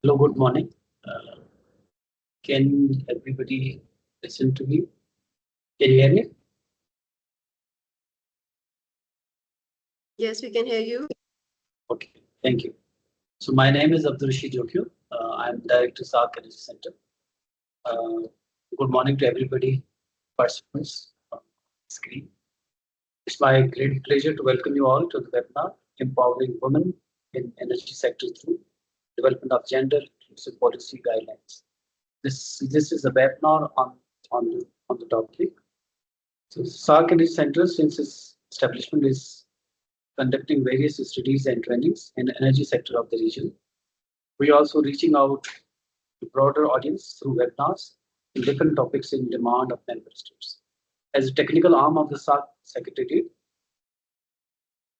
Hello, good morning. Can everybody listen to me? Can you hear me? Yes, we can hear you. Okay, thank you. So my name is Abdul Rashid Jokyo. I'm Director SAARC Energy Centre. Good morning to everybody, participants on the screen. It's my great pleasure to welcome you all to the webinar, Empowering Women in Energy Sector through Development of Gender Inclusive Policy Guidelines. This is a webinar on the topic. So SAARC Energy Centre, since its establishment, is conducting various studies and trainings in the energy sector of the region. We are also reaching out to broader audience through webinars in different topics in demand of member states. As a technical arm of the SAARC Secretariat,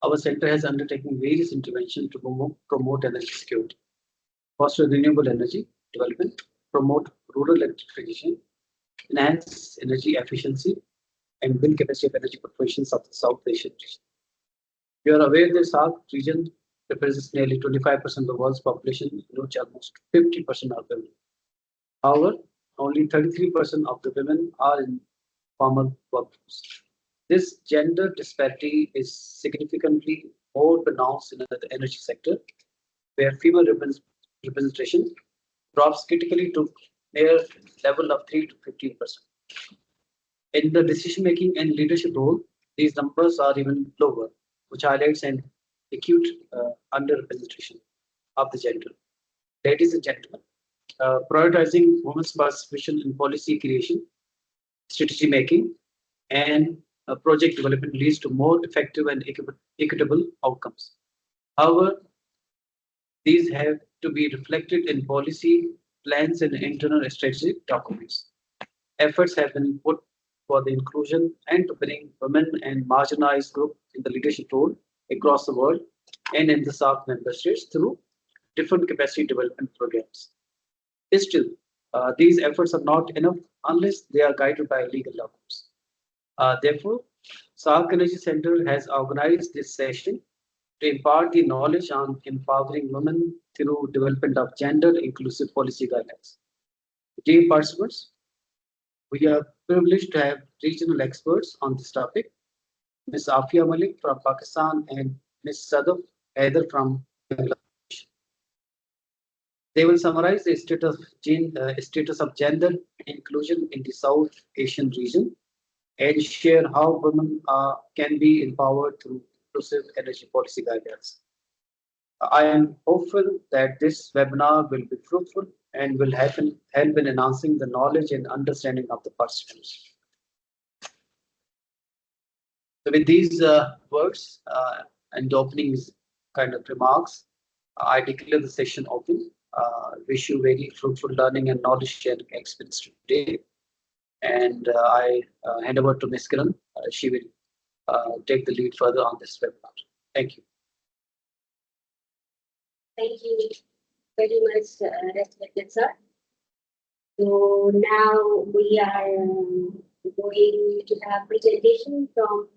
our center has undertaken various interventions to promote energy security, foster renewable energy development, promote rural electrification, enhance energy efficiency, and build capacity of energy corporations of the South Asian region. You are aware that SAARC region represents nearly 25% of the world's population, in which almost 50% are women. However, only 33% of the women are in formal workforce. This gender disparity is significantly more pronounced in the energy sector, where female representation drops critically to near level of 3 to 15%. In the decision-making and leadership role, these numbers are even lower, which highlights an acute underrepresentation of the gender. Ladies and gentlemen, prioritizing women's participation in policy creation, strategy making, and project development leads to more effective and equitable outcomes. However, these have to be reflected in policy plans and internal strategic documents. Efforts have been put for the inclusion and to bring women and marginalized groups in the leadership role across the world and in the SAARC member states through different capacity development programs. Still, these efforts are not enough unless they are guided by legal documents. Therefore, SAARC Energy Centre has organized this session to impart the knowledge on empowering women through development of gender-inclusive policy guidelines. Dear participants, we are privileged to have regional experts on this topic, Ms. Afia Malik from Pakistan and Ms. Sadaf Haider from Bangladesh. They will summarize the status of gender inclusion in the South Asian region and share how women can be empowered through inclusive energy policy guidelines. I am hopeful that this webinar will be fruitful and will help in enhancing the knowledge and understanding of the participants. So with these words and opening kind of remarks, I declare the session open. Wish you very fruitful learning and knowledge sharing experience today. And I hand over to Ms. Kiran. She will take the lead further on this webinar. Thank you. Thank you very much, respected sir. So now we are going to have presentation from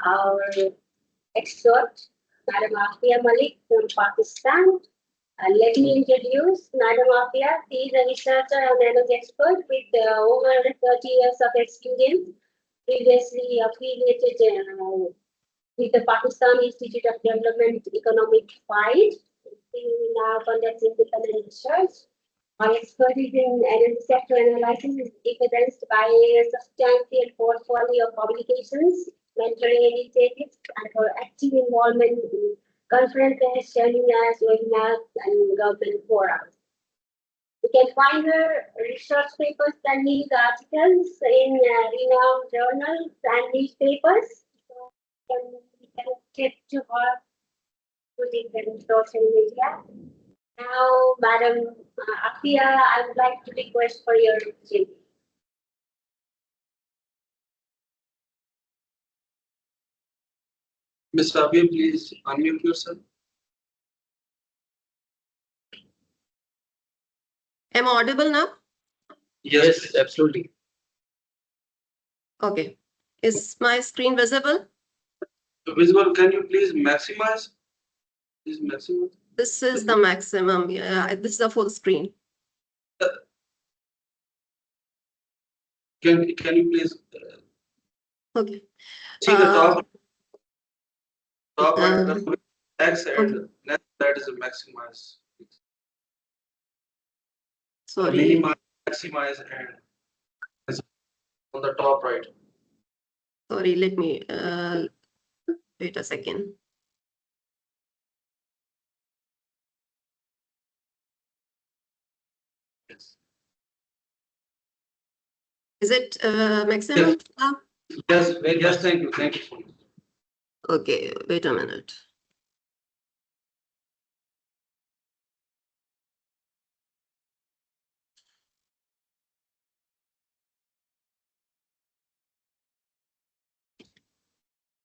our expert, Madam Afia Malik from Pakistan. Let me introduce Madam Afia. She is a researcher and energy expert with over 30 years of experience, previously affiliated with the Pakistan Institute of Development Economic Field. She now conducts independent research. Our expertise in energy sector analysis is evidenced by a substantial portfolio of publications, mentoring initiatives, and her active involvement in conferences, seminars, webinars, and government forums. You can find her research papers and news articles in renowned journals and newspapers. So you can get to her using the social media. Now, Madam Afia, I would like to request for your presentation. Ms. Afia, please unmute yourself. Am I audible now? Yes, absolutely. Okay. Is my screen visible? Visible, can you please maximize? Please maximize. This is the maximum. Yeah, this is a full screen. Can you please Okay. see the top Uh, and next okay. and next that is a maximize. Sorry. Minimize, maximize, and on the top right. Sorry, let me wait a second. Yes. Is it maximum now? Yes, yes, thank you so much. Okay, wait a minute.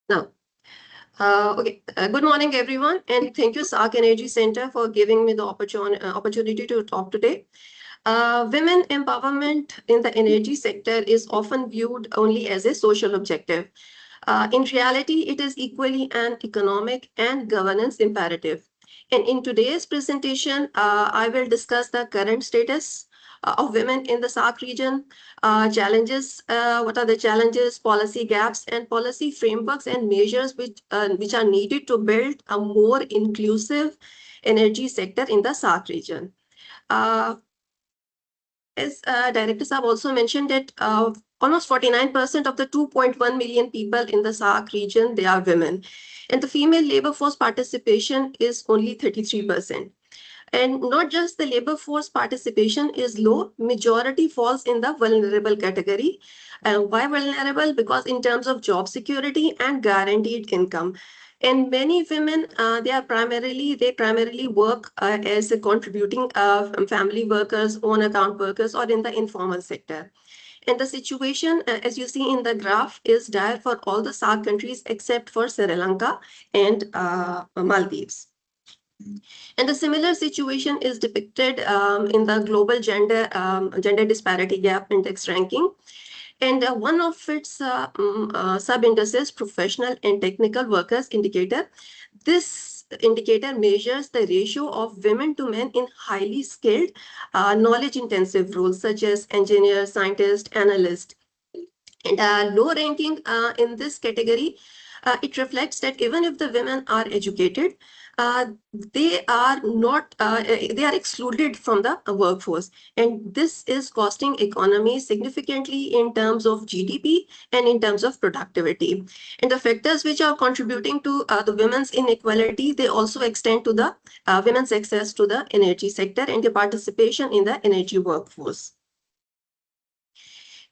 Now, good morning, everyone, and thank you, SAARC Energy Centre, for giving me the opportunity to talk today. Women empowerment in the energy sector is often viewed only as a social objective. In reality, it is equally an economic and governance imperative. And in today's presentation, I will discuss the current status of women in the SAARC region, challenges, what are the challenges, policy gaps, and policy frameworks and measures which are needed to build a more inclusive energy sector in the SAARC region. As Director Saab also mentioned that almost 49% of the 2.1 million people in the SAARC region, they are women. And the female labor force participation is only 33%. And not just the labor force participation is low, majority falls in the vulnerable category. Why vulnerable? Because in terms of job security and guaranteed income. And many women, they primarily work as a contributing family workers, own account workers, or in the informal sector. And the situation, as you see in the graph, is dire for all the SAARC countries except for Sri Lanka and Maldives. And the similar situation is depicted in the global gender disparity gap index ranking. And one of its sub-indices, professional and technical workers indicator. This indicator measures the ratio of women to men in highly skilled, knowledge-intensive roles such as engineer, scientist, analyst. And low ranking in this category, it reflects that even if the women are educated, they are not, they are excluded from the workforce. And this is costing economy significantly in terms of GDP and in terms of productivity. And the factors which are contributing to the women's inequality, they also extend to the women's access to the energy sector and the participation in the energy workforce.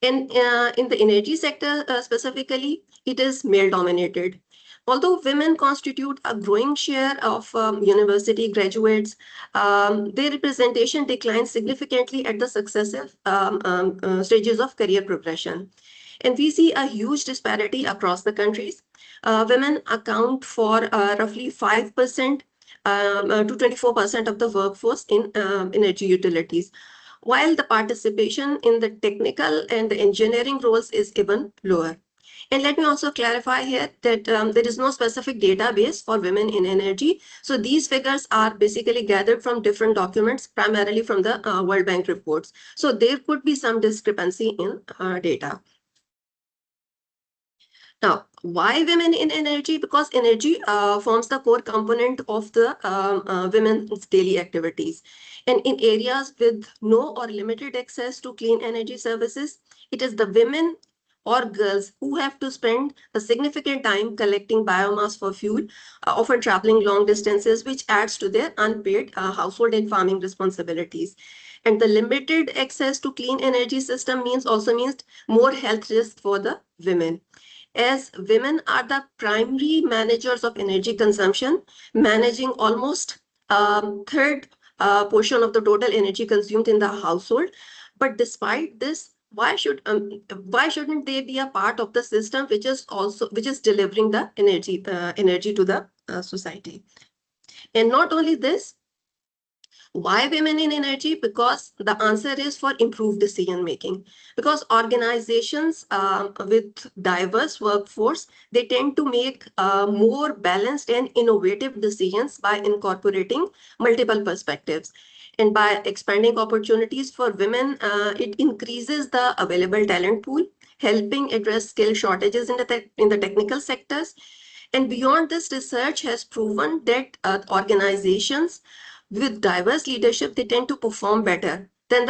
In the energy sector specifically, it is male-dominated. Although women constitute a growing share of university graduates, their representation declines significantly at the successive stages of career progression. And we see a huge disparity across the countries. Women account for roughly 5% to 24% of the workforce in energy utilities, while the participation in the technical and the engineering roles is even lower. And let me also clarify here that there is no specific database for women in energy. So these figures are basically gathered from different documents, primarily from the World Bank reports. So there could be some discrepancy in data. Now, why women in energy? Because energy forms the core component of the women's daily activities. And in areas with no or limited access to clean energy services, it is the women or girls who have to spend a significant time collecting biomass for fuel, often traveling long distances, which adds to their unpaid household and farming responsibilities. And the limited access to clean energy system also means more health risk for the women, as women are the primary managers of energy consumption, managing almost third portion of the total energy consumed in the household. But despite this, why shouldn't they be a part of the system which is delivering the energy to the society? And not only this, Why women in energy? Because the answer is for improved decision making. Because organizations with diverse workforce, they tend to make more balanced and innovative decisions by incorporating multiple perspectives. And by expanding opportunities for women, it increases the available talent pool, helping address skill shortages in the technical sectors. And beyond this, research has proven that organizations with diverse leadership, they tend to perform better than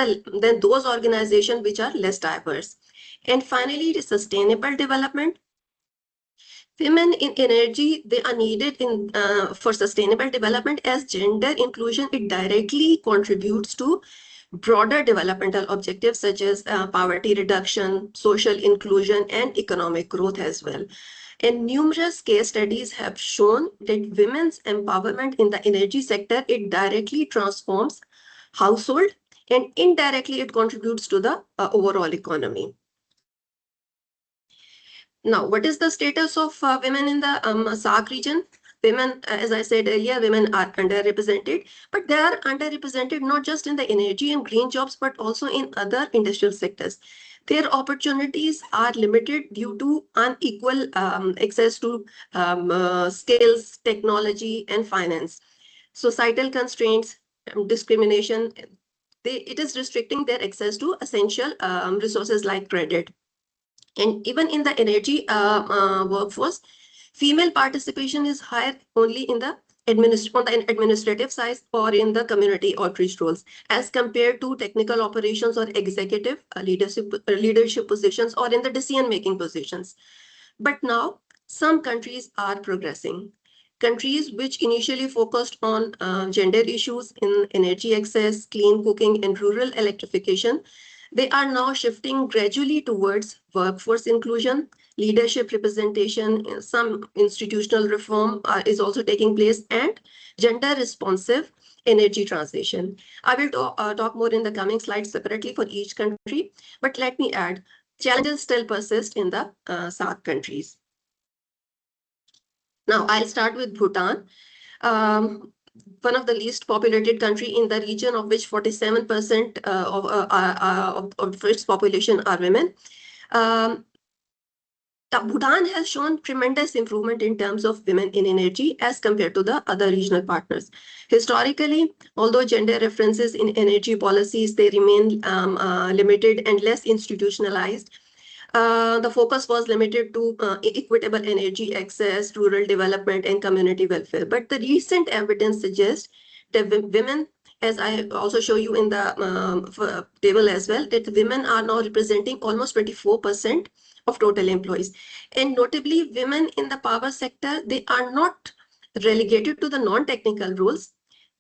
those organizations which are less diverse. And finally, the sustainable development. Women in energy, they are needed for sustainable development, as gender inclusion, it directly contributes to broader developmental objectives such as poverty reduction, social inclusion, and economic growth as well. And numerous case studies have shown that women's empowerment in the energy sector, it directly transforms household and indirectly it contributes to the overall economy. Now, what is the status of women in the SAARC region? Women, as I said earlier, women are underrepresented, but they are underrepresented not just in the energy and green jobs, but also in other industrial sectors. Their opportunities are limited due to unequal access to skills, technology, and finance. Societal constraints, discrimination, it is restricting their access to essential resources like credit. And even in the energy workforce, female participation is higher only in the administrative side or in the community outreach roles as compared to technical operations or executive leadership positions or in the decision-making positions. But now some countries are progressing. Countries which initially focused on gender issues in energy access, clean cooking, and rural electrification, they are now shifting gradually towards workforce inclusion, leadership representation, some institutional reform is also taking place, and gender responsive energy transition. I will talk more in the coming slides separately for each country, but let me add, challenges still persist in the SAARC countries. Now, I'll start with Bhutan. One of the least populated country in the region, of which 47% of its population are women. Bhutan has shown tremendous improvement in terms of women in energy as compared to the other regional partners. Historically, although gender references in energy policies, they remain limited and less institutionalized. The focus was limited to equitable energy access, rural development, and community welfare. But the recent evidence suggests that women, as I also show you in the table as well, that women are now representing almost 24% of total employees. And notably, women in the power sector, they are not relegated to the non-technical roles.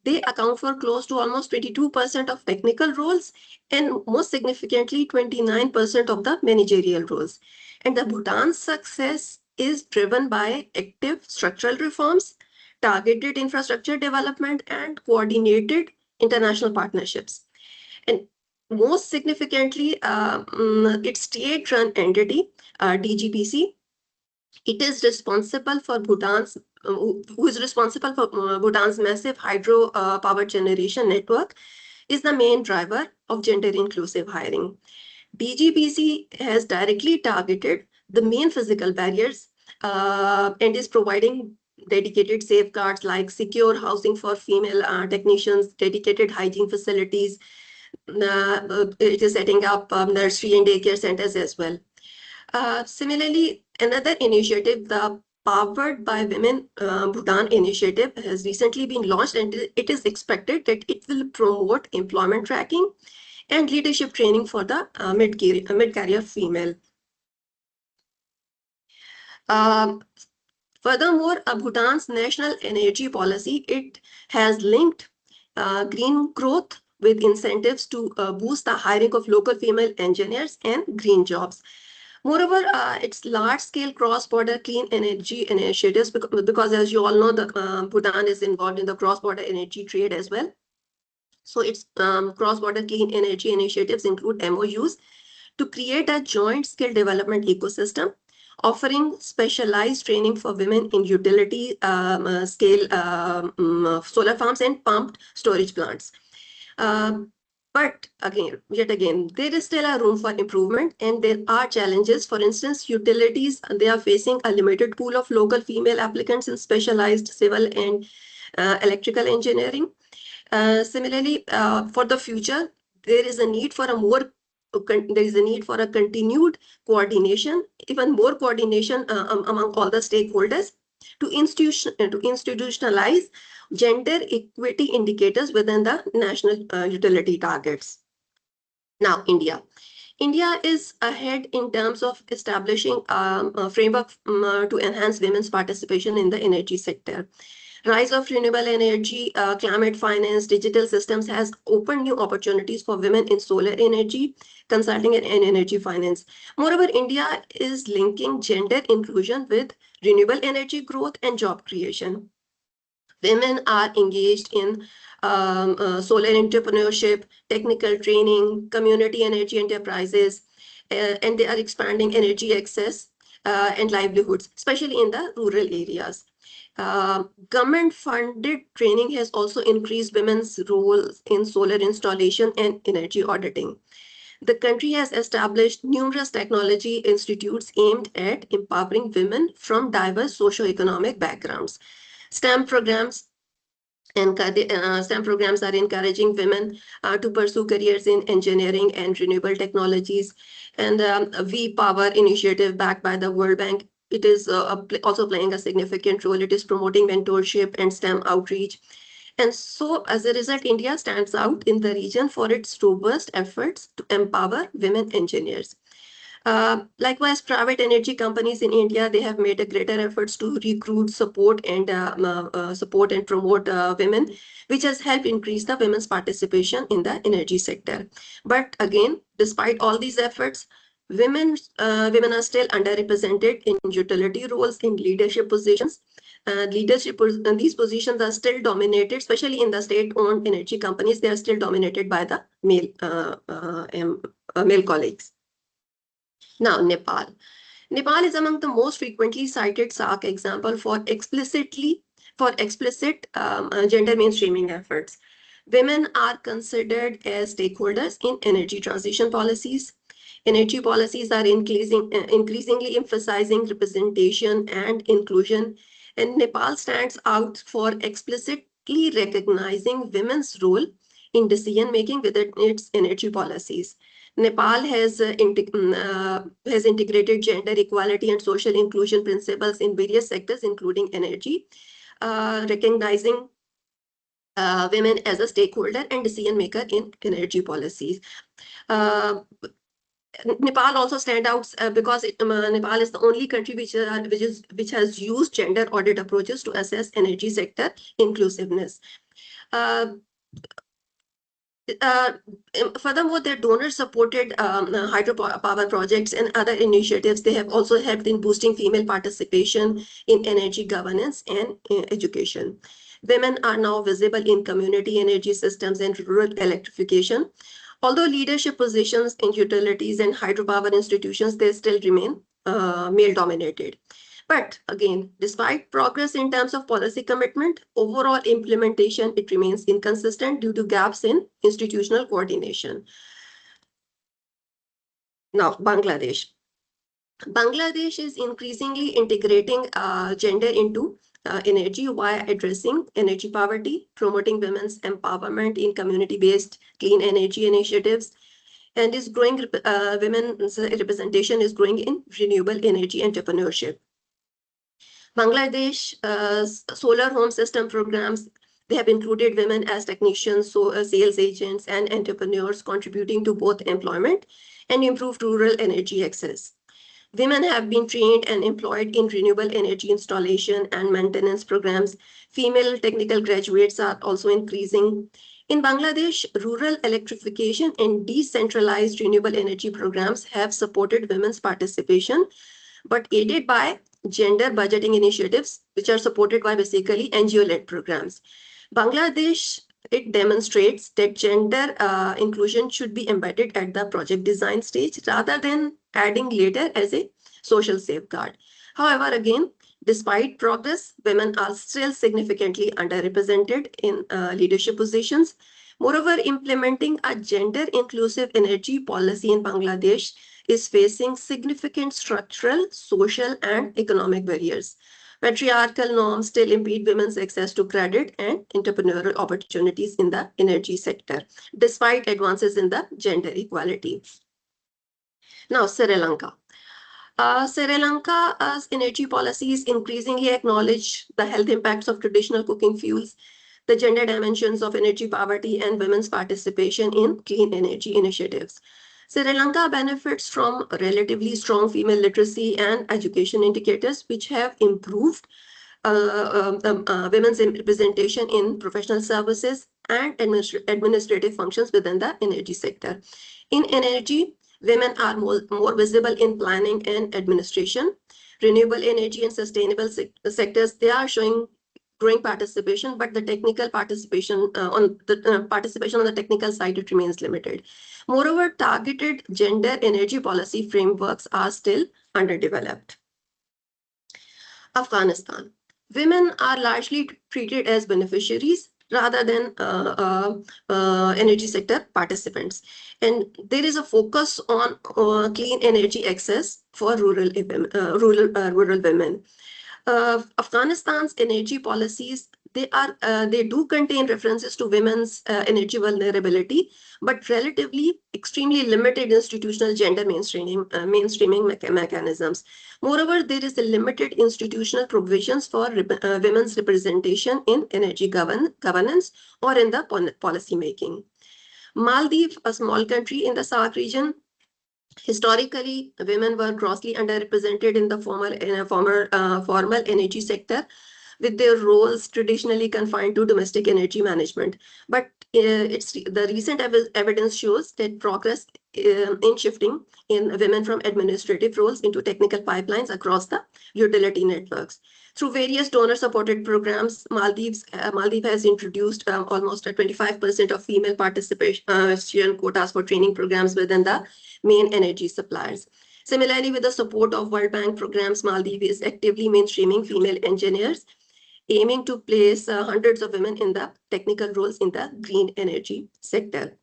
They account for close to almost 22% of technical roles and most significantly 29% of the managerial roles. And the Bhutan's success is driven by active structural reforms, targeted infrastructure development, and coordinated international partnerships. And most significantly, its state-run entity, DGPC, it is responsible for Bhutan's, who is responsible for Bhutan's massive hydro power generation network, is the main driver of gender-inclusive hiring. DGPC has directly targeted the main physical barriers and is providing dedicated safeguards like secure housing for female technicians, dedicated hygiene facilities. It is setting up nursery and daycare centers as well. Similarly, another initiative, the Powered by Women Bhutan initiative, has recently been launched, and it is expected that it will promote employment tracking and leadership training for the mid-career female. Furthermore, Bhutan's national energy policy, it has linked green growth with incentives to boost the hiring of local female engineers and green jobs. Moreover, its large-scale cross-border clean energy initiatives, because as you all know, the Bhutan is involved in the cross-border energy trade as well. So its cross-border clean energy initiatives include MOUs to create a joint skill development ecosystem, offering specialized training for women in utility scale solar farms and pumped storage plants. But again, yet again, there is still a room for improvement, and there are challenges. For instance, utilities, they are facing a limited pool of local female applicants in specialized civil and electrical engineering. Similarly, for the future, there is a need for a continued coordination, even more coordination among all the stakeholders to institutionalize gender equity indicators within the national utility targets. Now, India. India is ahead in terms of establishing a framework to enhance women's participation in the energy sector. Rise of renewable energy, climate finance, digital systems has opened new opportunities for women in solar energy, consulting, and energy finance. Moreover, India is linking gender inclusion with renewable energy growth and job creation. Women are engaged in solar entrepreneurship, technical training, community energy enterprises, and they are expanding energy access and livelihoods, especially in the rural areas. Government-funded training has also increased women's roles in solar installation and energy auditing. The country has established numerous technology institutes aimed at empowering women from diverse socioeconomic backgrounds. STEM programs are encouraging women to pursue careers in engineering and renewable technologies. And V Power initiative backed by the World Bank, it is also playing a significant role. It is promoting mentorship and STEM outreach. And so as a result, India stands out in the region for its robust efforts to empower women engineers. Likewise, private energy companies in India, they have made a greater efforts to recruit, support and promote women, which has helped increase the women's participation in the energy sector. But again, despite all these efforts, women are still underrepresented in utility roles in leadership positions. These positions are still dominated, especially in the state-owned energy companies. They are still dominated by the male colleagues. Now, Nepal. Nepal is among the most frequently cited SAARC example for explicit gender mainstreaming efforts. Women are considered as stakeholders in energy transition policies. Energy policies are increasingly emphasizing representation and inclusion, and Nepal stands out for explicitly recognizing women's role in decision-making within its energy policies. Nepal has integrated gender equality and social inclusion principles in various sectors, including energy, recognizing women as a stakeholder and decision maker in energy policies. Nepal also stands out because Nepal is the only country which has used gender audit approaches to assess energy sector inclusiveness. Furthermore, their donor-supported hydropower projects and other initiatives, they have also helped in boosting female participation in energy governance and education. Women are now visible in community energy systems and rural electrification. Although leadership positions in utilities and hydropower institutions, they still remain male-dominated. But again, despite progress in terms of policy commitment, overall implementation, it remains inconsistent due to gaps in institutional coordination. Now, Bangladesh. Bangladesh is increasingly integrating gender into energy while addressing energy poverty, promoting women's empowerment in community-based clean energy initiatives, and is growing. Women's representation is growing in renewable energy entrepreneurship. Bangladesh solar home system programs, they have included women as technicians, sales agents, and entrepreneurs, contributing to both employment and improved rural energy access. Women have been trained and employed in renewable energy installation and maintenance programs. Female technical graduates are also increasing. In Bangladesh, rural electrification and decentralized renewable energy programs have supported women's participation, but aided by gender budgeting initiatives, which are supported by basically NGO-led programs. Bangladesh, it demonstrates that gender inclusion should be embedded at the project design stage rather than adding later as a social safeguard. However, again, despite progress, women are still significantly underrepresented in leadership positions. Moreover, implementing a gender-inclusive energy policy in Bangladesh is facing significant structural, social, and economic barriers. Patriarchal norms still impede women's access to credit and entrepreneurial opportunities in the energy sector, despite advances in the gender equality. Now, Sri Lanka. Sri Lanka's energy policies increasingly acknowledge the health impacts of traditional cooking fuels, the gender dimensions of energy poverty, and women's participation in clean energy initiatives. Sri Lanka benefits from relatively strong female literacy and education indicators, which have improved women's representation in professional services and administrative functions within the energy sector. In energy, women are more visible in planning and administration. Renewable energy and sustainable sectors, they are showing growing participation, but the technical participation on the technical side, it remains limited. Moreover, targeted gender energy policy frameworks are still underdeveloped. Afghanistan. Women are largely treated as beneficiaries rather than energy sector participants. And there is a focus on clean energy access for rural women. Afghanistan's energy policies, they do contain references to women's energy vulnerability, but relatively extremely limited institutional gender mainstreaming mechanisms. Moreover, there is a limited institutional provisions for women's representation in energy governance or in the policy making. Maldives, a small country in the SAARC region, historically, women were grossly underrepresented in the formal energy sector, with their roles traditionally confined to domestic energy management. But the recent evidence shows that progress in shifting in women from administrative roles into technical pipelines across the utility networks. Through various donor-supported programs, Maldives has introduced almost 25% of female participation quotas for training programs within the main energy suppliers. Similarly, with the support of World Bank programs, Maldives is actively mainstreaming female engineers, aiming to place hundreds of women in the technical roles in the green energy sector.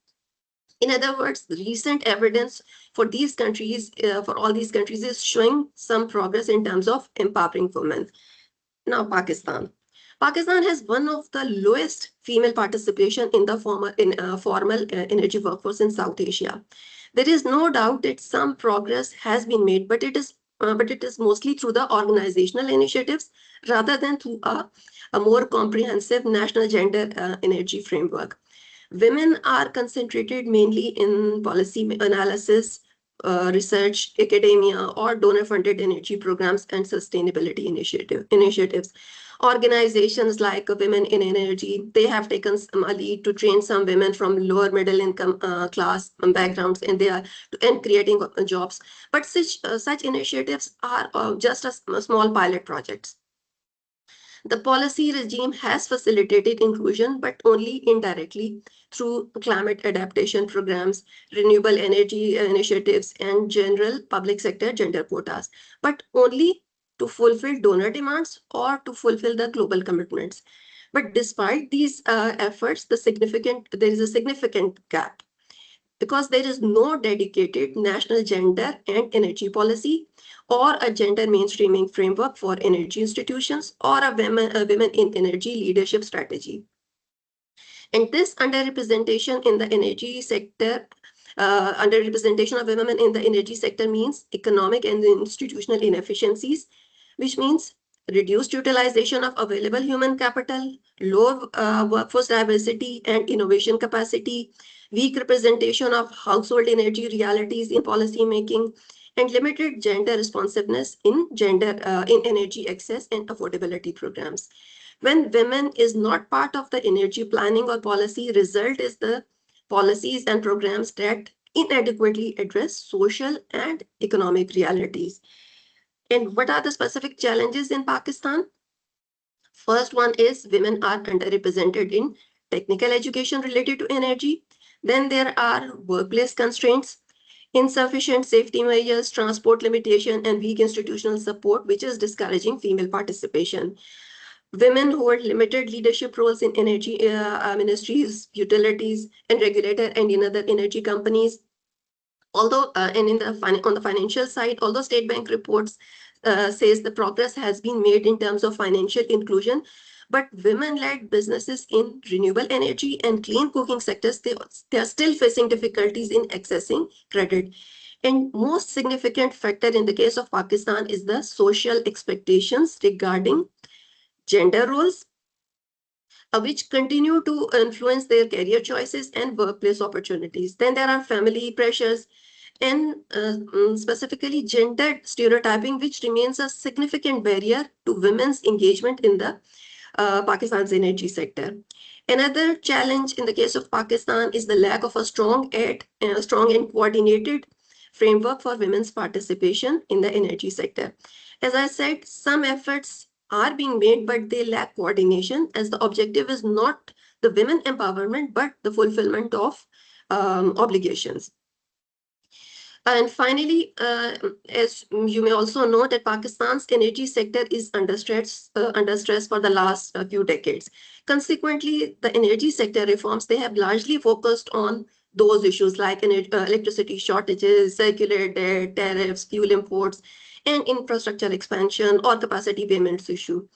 In other words, recent evidence for these countries, for all these countries, is showing some progress in terms of empowering women. Now, Pakistan. Pakistan has one of the lowest female participation in the formal energy workforce in South Asia. There is no doubt that some progress has been made, but it is mostly through the organizational initiatives rather than through a more comprehensive national gender energy framework. Women are concentrated mainly in policy analysis, research, academia, or donor-funded energy programs and sustainability initiatives. Organizations like Women in Energy, they have taken a lead to train some women from lower middle income class backgrounds, and they are creating jobs. But such initiatives are just a small pilot projects. The policy regime has facilitated inclusion, but only indirectly through climate adaptation programs, renewable energy initiatives, and general public sector gender quotas, but only to fulfill donor demands or to fulfill the global commitments. But despite these efforts, there is a significant gap, because there is no dedicated national gender and energy policy or a gender mainstreaming framework for energy institutions or a women in energy leadership strategy. And this underrepresentation in the energy sector, underrepresentation of women in the energy sector means economic and institutional inefficiencies, which means reduced utilization of available human capital, low workforce diversity and innovation capacity, weak representation of household energy realities in policy making, and limited gender responsiveness in energy access and affordability programs. When women is not part of the energy planning or policy, result is the policies and programs that inadequately address social and economic realities. And what are the specific challenges in Pakistan? First one is women are underrepresented in technical education related to energy. Then there are workplace constraints, insufficient safety measures, transport limitation, and weak institutional support, which is discouraging female participation. Women hold limited leadership roles in energy ministries, utilities, and regulator and in other energy companies. Although, and in the on the financial side, although State Bank reports says the progress has been made in terms of financial inclusion, but women-led businesses in renewable energy and clean cooking sectors, they are still facing difficulties in accessing credit. And most significant factor in the case of Pakistan is the social expectations regarding gender roles, which continue to influence their career choices and workplace opportunities. Then there are family pressures and specifically gender stereotyping, which remains a significant barrier to women's engagement in the Pakistan's energy sector. Another challenge in the case of Pakistan is the lack of a strong and coordinated framework for women's participation in the energy sector. As I said, some efforts are being made, but they lack coordination, as the objective is not the women empowerment, but the fulfillment of obligations. And finally, as you may also know, that Pakistan's energy sector is under stress for the last few decades. Consequently, the energy sector reforms, they have largely focused on those issues like electricity shortages, circular debt, tariffs, fuel imports, and infrastructure expansion or capacity payments issue.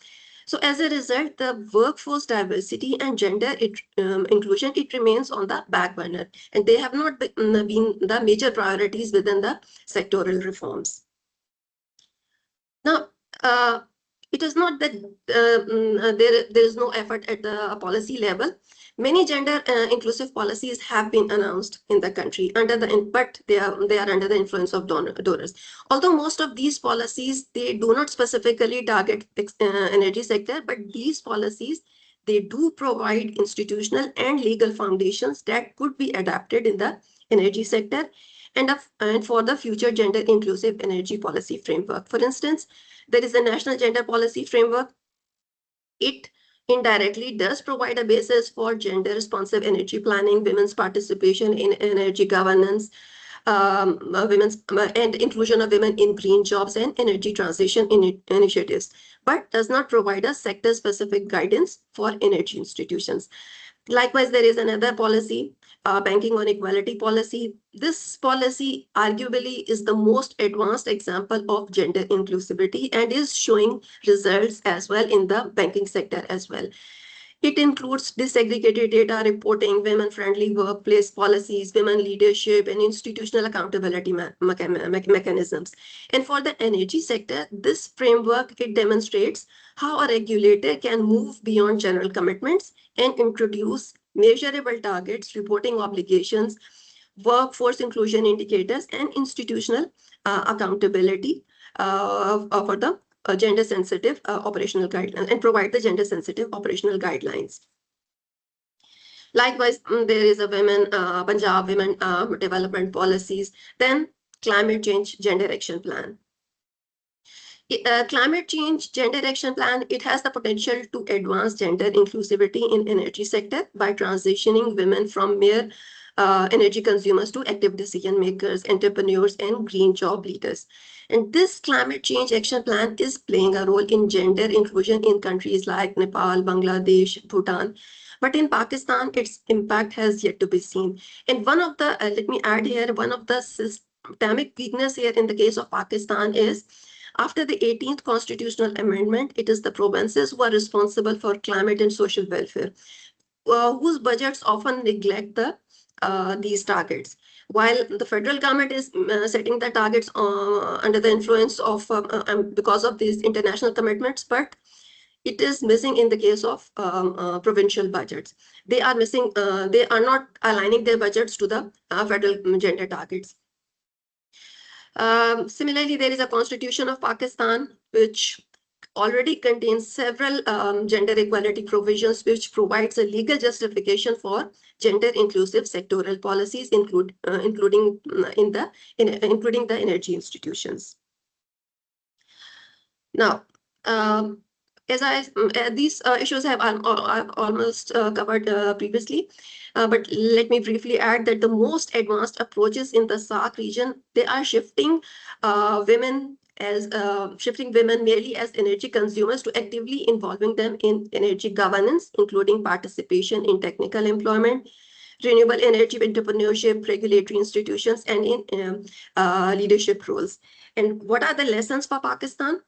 So as a result, the workforce diversity and gender inclusion, it remains on the back burner, and they have not been the major priorities within the sectoral reforms. Now, it is not that there is no effort at the policy level. Many gender inclusive policies have been announced in the country but they are under the influence of donors. Although most of these policies, they do not specifically target energy sector, but these policies, they do provide institutional and legal foundations that could be adapted in the energy sector and for the future gender inclusive energy policy framework. For instance, there is a national gender policy framework. It indirectly does provide a basis for gender responsive energy planning, women's participation in energy governance, and inclusion of women in green jobs and energy transition initiatives, but does not provide a sector specific guidance for energy institutions. Likewise, there is another policy, banking on equality policy. This policy arguably is the most advanced example of gender inclusivity and is showing results as well in the banking sector as well. It includes disaggregated data reporting, women-friendly workplace policies, women leadership, and institutional accountability mechanisms. And for the energy sector, this framework, it demonstrates how a regulator can move beyond general commitments and introduce measurable targets, reporting obligations, workforce inclusion indicators, and institutional accountability for the gender sensitive operational guidelines and provide the gender sensitive operational guidelines. Likewise, there is a Punjab women development policies, then climate change gender action plan. Climate change gender action plan, it has the potential to advance gender inclusivity in energy sector by transitioning women from mere energy consumers to active decision makers, entrepreneurs, and green job leaders. And this climate change action plan is playing a role in gender inclusion in countries like Nepal, Bangladesh, Bhutan. But in Pakistan, its impact has yet to be seen. And one of the, let me add here, one of the systemic weakness here in the case of Pakistan is after the 18th constitutional amendment, it is the provinces who are responsible for climate and social welfare, whose budgets often neglect these targets. While the federal government is setting the targets under the influence of because of these international commitments, but it is missing in the case of provincial budgets. They are missing. They are not aligning their budgets to the federal gender targets. Similarly, there is a Constitution of Pakistan which already contains several gender equality provisions, which provides a legal justification for gender inclusive sectoral policies, including the energy institutions. Now, these issues have almost covered previously, but let me briefly add that the most advanced approaches in the SAARC region, they are shifting women as shifting women merely as energy consumers to actively involving them in energy governance, including participation in technical employment, renewable energy entrepreneurship, regulatory institutions, and in leadership roles. And what are the lessons for Pakistan?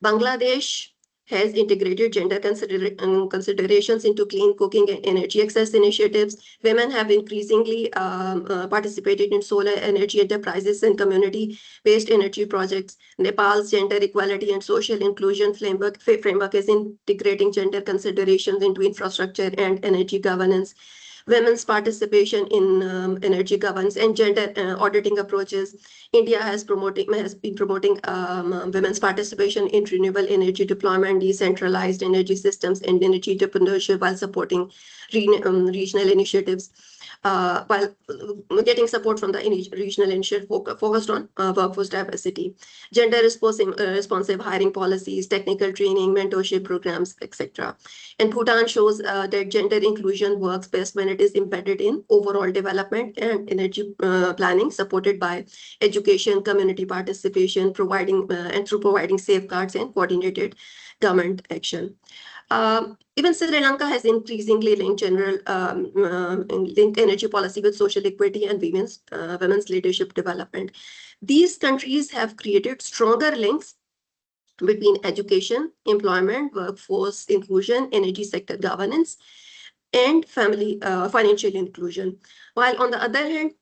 Bangladesh has integrated gender considerations into clean cooking and energy access initiatives. Women have increasingly participated in solar energy enterprises and community-based energy projects. Nepal's gender equality and social inclusion framework is integrating gender considerations into infrastructure and energy governance. Women's participation in energy governance and gender auditing approaches. India has been promoting women's participation in renewable energy deployment, decentralized energy systems, and energy entrepreneurship while supporting regional initiatives. While getting support from the regional initiative focused on workforce diversity, gender responsive hiring policies, technical training, mentorship programs, etc. And Bhutan shows that gender inclusion works best when it is embedded in overall development and energy planning, supported by education, community participation, and through providing safeguards and coordinated government action. Even Sri Lanka has increasingly linked energy policy with social equity and women's leadership development. These countries have created stronger links between education, employment, workforce inclusion, energy sector governance, and family financial inclusion. While on the other hand,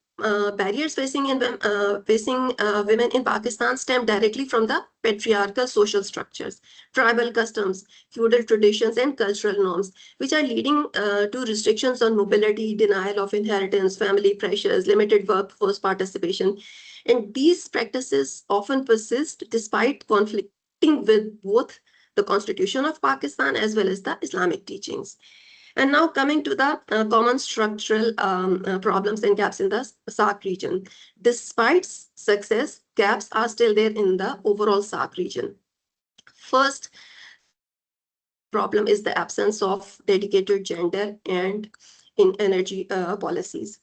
barriers facing women in Pakistan stem directly from the patriarchal social structures, tribal customs, feudal traditions, and cultural norms, which are leading to restrictions on mobility, denial of inheritance, family pressures, limited workforce participation. And these practices often persist despite conflicting with both the Constitution of Pakistan as well as the Islamic teachings. And now coming to the common structural problems and gaps in the SAARC region. Despite success, gaps are still there in the overall SAARC region. First problem is the absence of dedicated gender and in energy policies.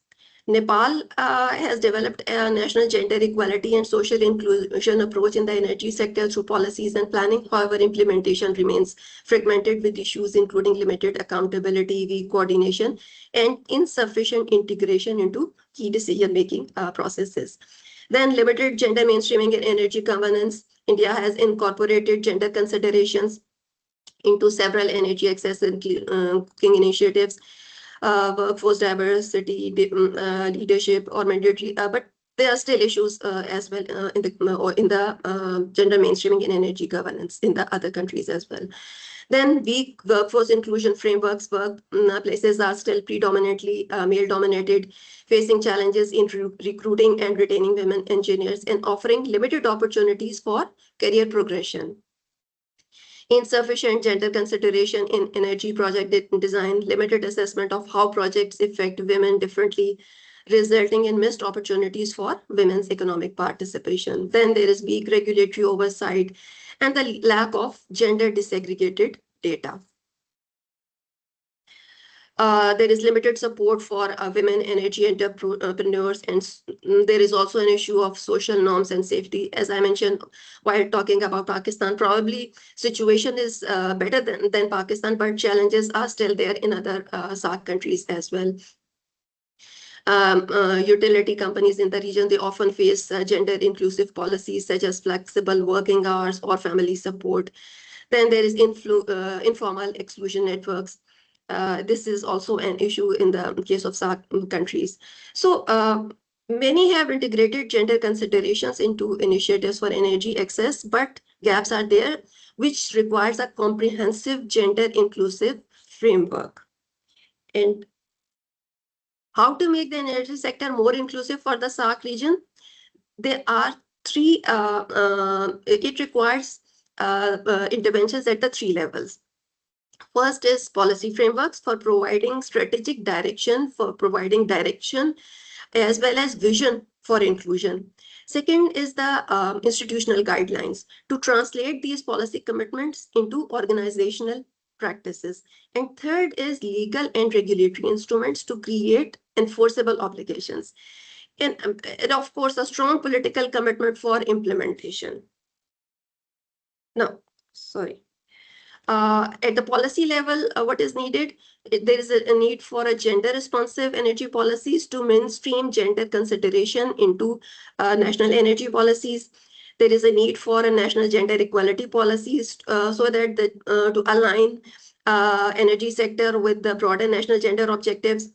Nepal has developed a national gender equality and social inclusion approach in the energy sector through policies and planning. However, implementation remains fragmented with issues including limited accountability, weak coordination, and insufficient integration into key decision-making processes. Then limited gender mainstreaming in energy governance. India has incorporated gender considerations into several energy access and cooking initiatives. Workforce diversity, leadership, or mandatory, but there are still issues as well in the gender mainstreaming in energy governance in the other countries as well. Then weak workforce inclusion frameworks. Workplaces are still predominantly male-dominated, facing challenges in recruiting and retaining women engineers and offering limited opportunities for career progression. Insufficient gender consideration in energy project design, limited assessment of how projects affect women differently, resulting in missed opportunities for women's economic participation. Then there is weak regulatory oversight and the lack of gender disaggregated data. There is limited support for women energy entrepreneurs, and there is also an issue of social norms and safety. As I mentioned while talking about Pakistan, probably situation is better than Pakistan, but challenges are still there in other SAARC countries as well. Utility companies in the region, they often face gender inclusive policies such as flexible working hours or family support. Then there is informal exclusion networks. This is also an issue in the case of SAARC countries. So many have integrated gender considerations into initiatives for energy access, but gaps are there, which requires a comprehensive gender inclusive framework. And how to make the energy sector more inclusive for the SAARC region? There are three, it requires interventions at the three levels. First is policy frameworks for providing strategic direction, as well as vision for inclusion. Second is the institutional guidelines to translate these policy commitments into organizational practices. And third is legal and regulatory instruments to create enforceable obligations. and of course, a strong political commitment for implementation. No, sorry. At the policy level, what is needed? There is a need for a gender-responsive energy policies to mainstream gender consideration into national energy policies. There is a need for a national gender equality policies so that to align energy sector with the broader national gender objectives.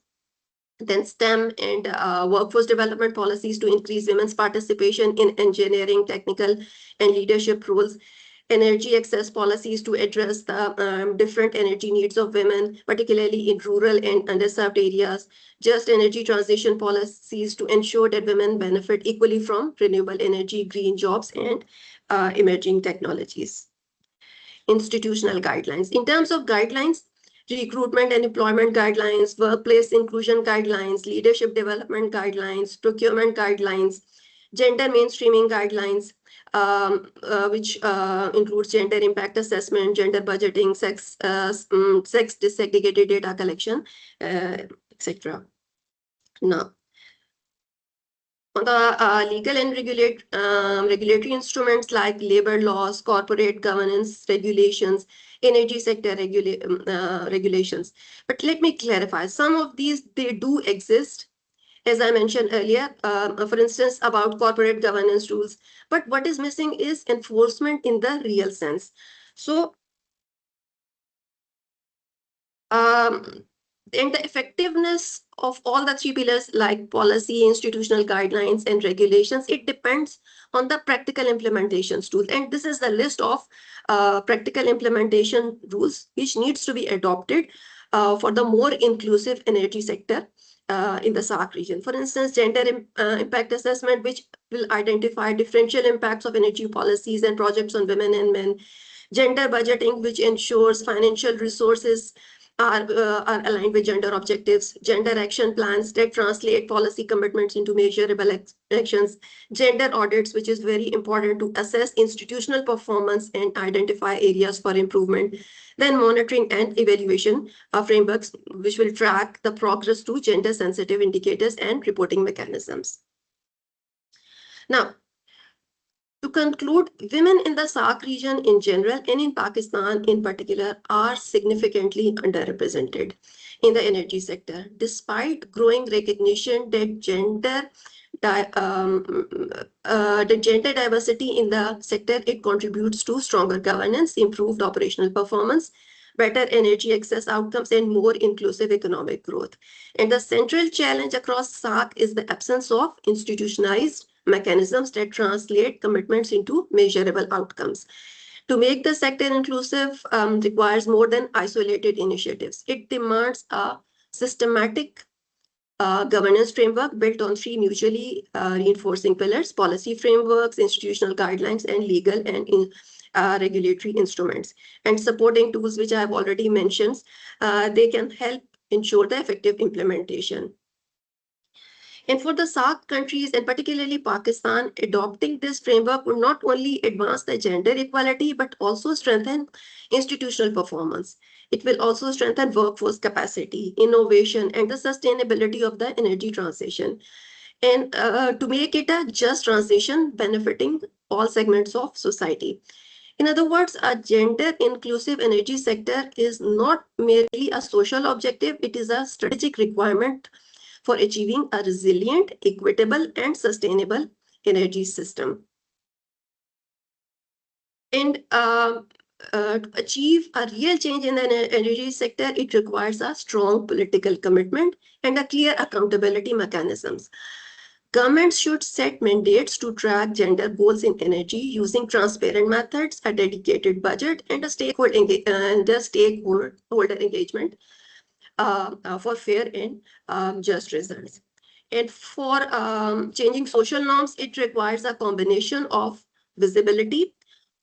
Then STEM and workforce development policies to increase women's participation in engineering, technical, and leadership roles. Energy access policies to address the different energy needs of women, particularly in rural and underserved areas. Just energy transition policies to ensure that women benefit equally from renewable energy, green jobs, and emerging technologies. Institutional guidelines. In terms of guidelines, recruitment and employment guidelines, workplace inclusion guidelines, leadership development guidelines, procurement guidelines, gender mainstreaming guidelines, which includes gender impact assessment, gender budgeting, sex disaggregated data collection, etc. Now, on the legal and regulatory instruments like labor laws, corporate governance regulations, energy sector regulations. But let me clarify, some of these, they do exist, as I mentioned earlier, for instance, about corporate governance rules. But what is missing is enforcement in the real sense. So, and the effectiveness of all the three pillars like policy, institutional guidelines, and regulations, it depends on the practical implementations tools. And this is the list of practical implementation rules which needs to be adopted for the more inclusive energy sector in the SAARC region. For instance, gender impact assessment, which will identify differential impacts of energy policies and projects on women and men. Gender budgeting, which ensures financial resources are aligned with gender objectives. Gender action plans that translate policy commitments into measurable actions. Gender audits, which is very important to assess institutional performance and identify areas for improvement. Then monitoring and evaluation frameworks, which will track the progress to gender sensitive indicators and reporting mechanisms. Now, to conclude, women in the SAARC region in general and in Pakistan in particular are significantly underrepresented in the energy sector, despite growing recognition that gender diversity in the sector, it contributes to stronger governance, improved operational performance, better energy access outcomes, and more inclusive economic growth. And the central challenge across SAARC is the absence of institutionalized mechanisms that translate commitments into measurable outcomes. To make the sector inclusive requires more than isolated initiatives. It demands a systematic governance framework built on three mutually reinforcing pillars: policy frameworks, institutional guidelines, and legal and regulatory instruments. And supporting tools, which I have already mentioned, they can help ensure the effective implementation. And for the SAARC countries, and particularly Pakistan, adopting this framework will not only advance the gender equality, but also strengthen institutional performance. It will also strengthen workforce capacity, innovation, and the sustainability of the energy transition. And to make it a just transition benefiting all segments of society. In other words, a gender-inclusive energy sector is not merely a social objective, it is a strategic requirement for achieving a resilient, equitable, and sustainable energy system. And to achieve a real change in the energy sector, it requires a strong political commitment and a clear accountability mechanisms. Governments should set mandates to track gender goals in energy using transparent methods, a dedicated budget, and a stakeholder engagement for fair and just results. And for changing social norms, it requires a combination of visibility,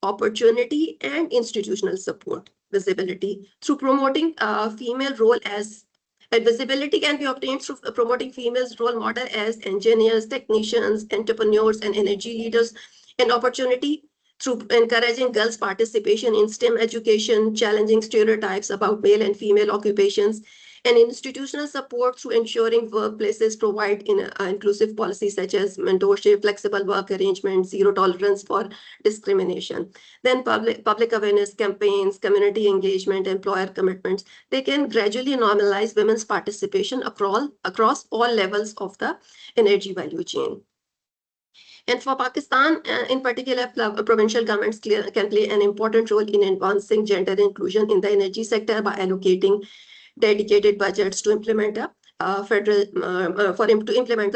opportunity, and institutional support. Visibility through promoting female role as visibility can be obtained through promoting females role model as engineers, technicians, entrepreneurs, and energy leaders. And opportunity through encouraging girls' participation in STEM education, challenging stereotypes about male and female occupations, and institutional support through ensuring workplaces provide inclusive policies such as mentorship, flexible work arrangements, zero tolerance for discrimination. Then public awareness campaigns, community engagement, employer commitments, they can gradually normalize women's participation across all levels of the energy value chain. And for Pakistan, in particular, provincial governments can play an important role in advancing gender inclusion in the energy sector by allocating dedicated budgets to implement the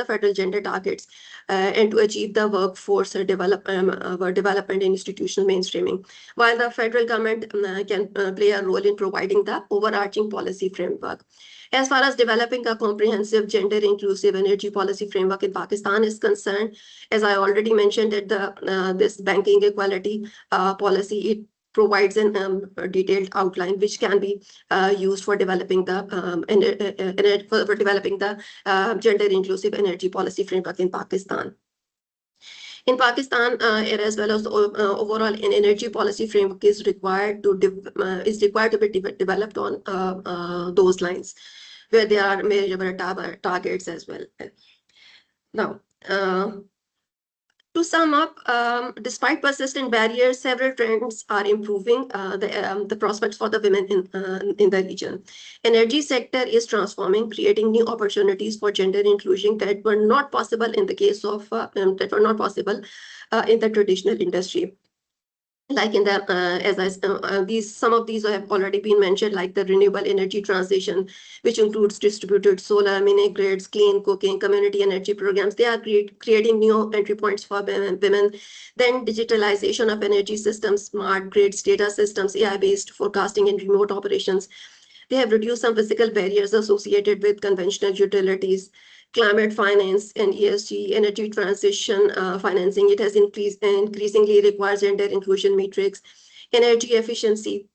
federal gender targets and to achieve the workforce development and institutional mainstreaming. While the federal government can play a role in providing the overarching policy framework. As far as developing a comprehensive gender-inclusive energy policy framework in Pakistan is concerned, as I already mentioned, that this banking equality policy, it provides a detailed outline which can be used for developing the gender-inclusive energy policy framework in Pakistan. In Pakistan, as well as overall, an energy policy framework is required to be developed on those lines, where there are measurable targets as well. Now, to sum up, despite persistent barriers, several trends are improving the prospects for the women in the region. Energy sector is transforming, creating new opportunities for gender inclusion that were not possible in the case of in the traditional industry. Like in the some of these have already been mentioned, like the renewable energy transition, which includes distributed solar, mini grids, clean cooking, community energy programs. They are creating new entry points for women. Then digitalization of energy systems, smart grids, data systems, AI-based forecasting and remote operations. They have reduced some physical barriers associated with conventional utilities. Climate finance and ESG, energy transition financing, it has increasingly requires gender inclusion metrics. Energy efficiency.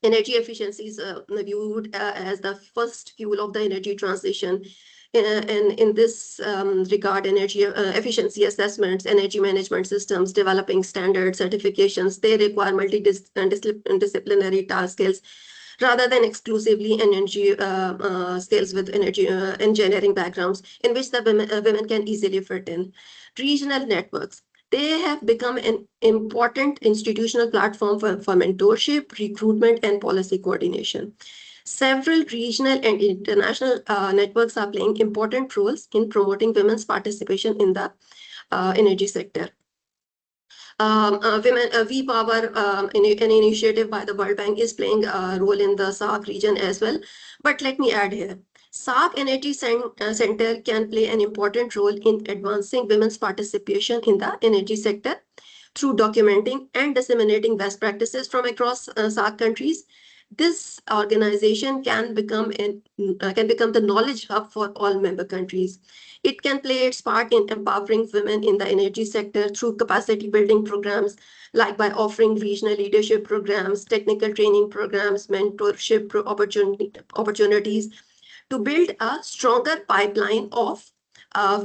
Energy efficiency is viewed as the first fuel of the energy transition. And in this regard, energy efficiency assessments, energy management systems, developing standards, certifications, they require multidisciplinary task skills rather than exclusively energy skills with energy engineering backgrounds, in which the women can easily fit in. Regional networks. They have become an important institutional platform for mentorship, recruitment, and policy coordination. Several regional and international networks are playing important roles in promoting women's participation in the energy sector. We Power, an initiative by the World Bank, is playing a role in the SAARC region as well. But let me add here, SAARC Energy Centre can play an important role in advancing women's participation in the energy sector through documenting and disseminating best practices from across SAARC countries. This organization can become the knowledge hub for all member countries. It can play its part in empowering women in the energy sector through capacity building programs, like by offering regional leadership programs, technical training programs, mentorship opportunities to build a stronger pipeline of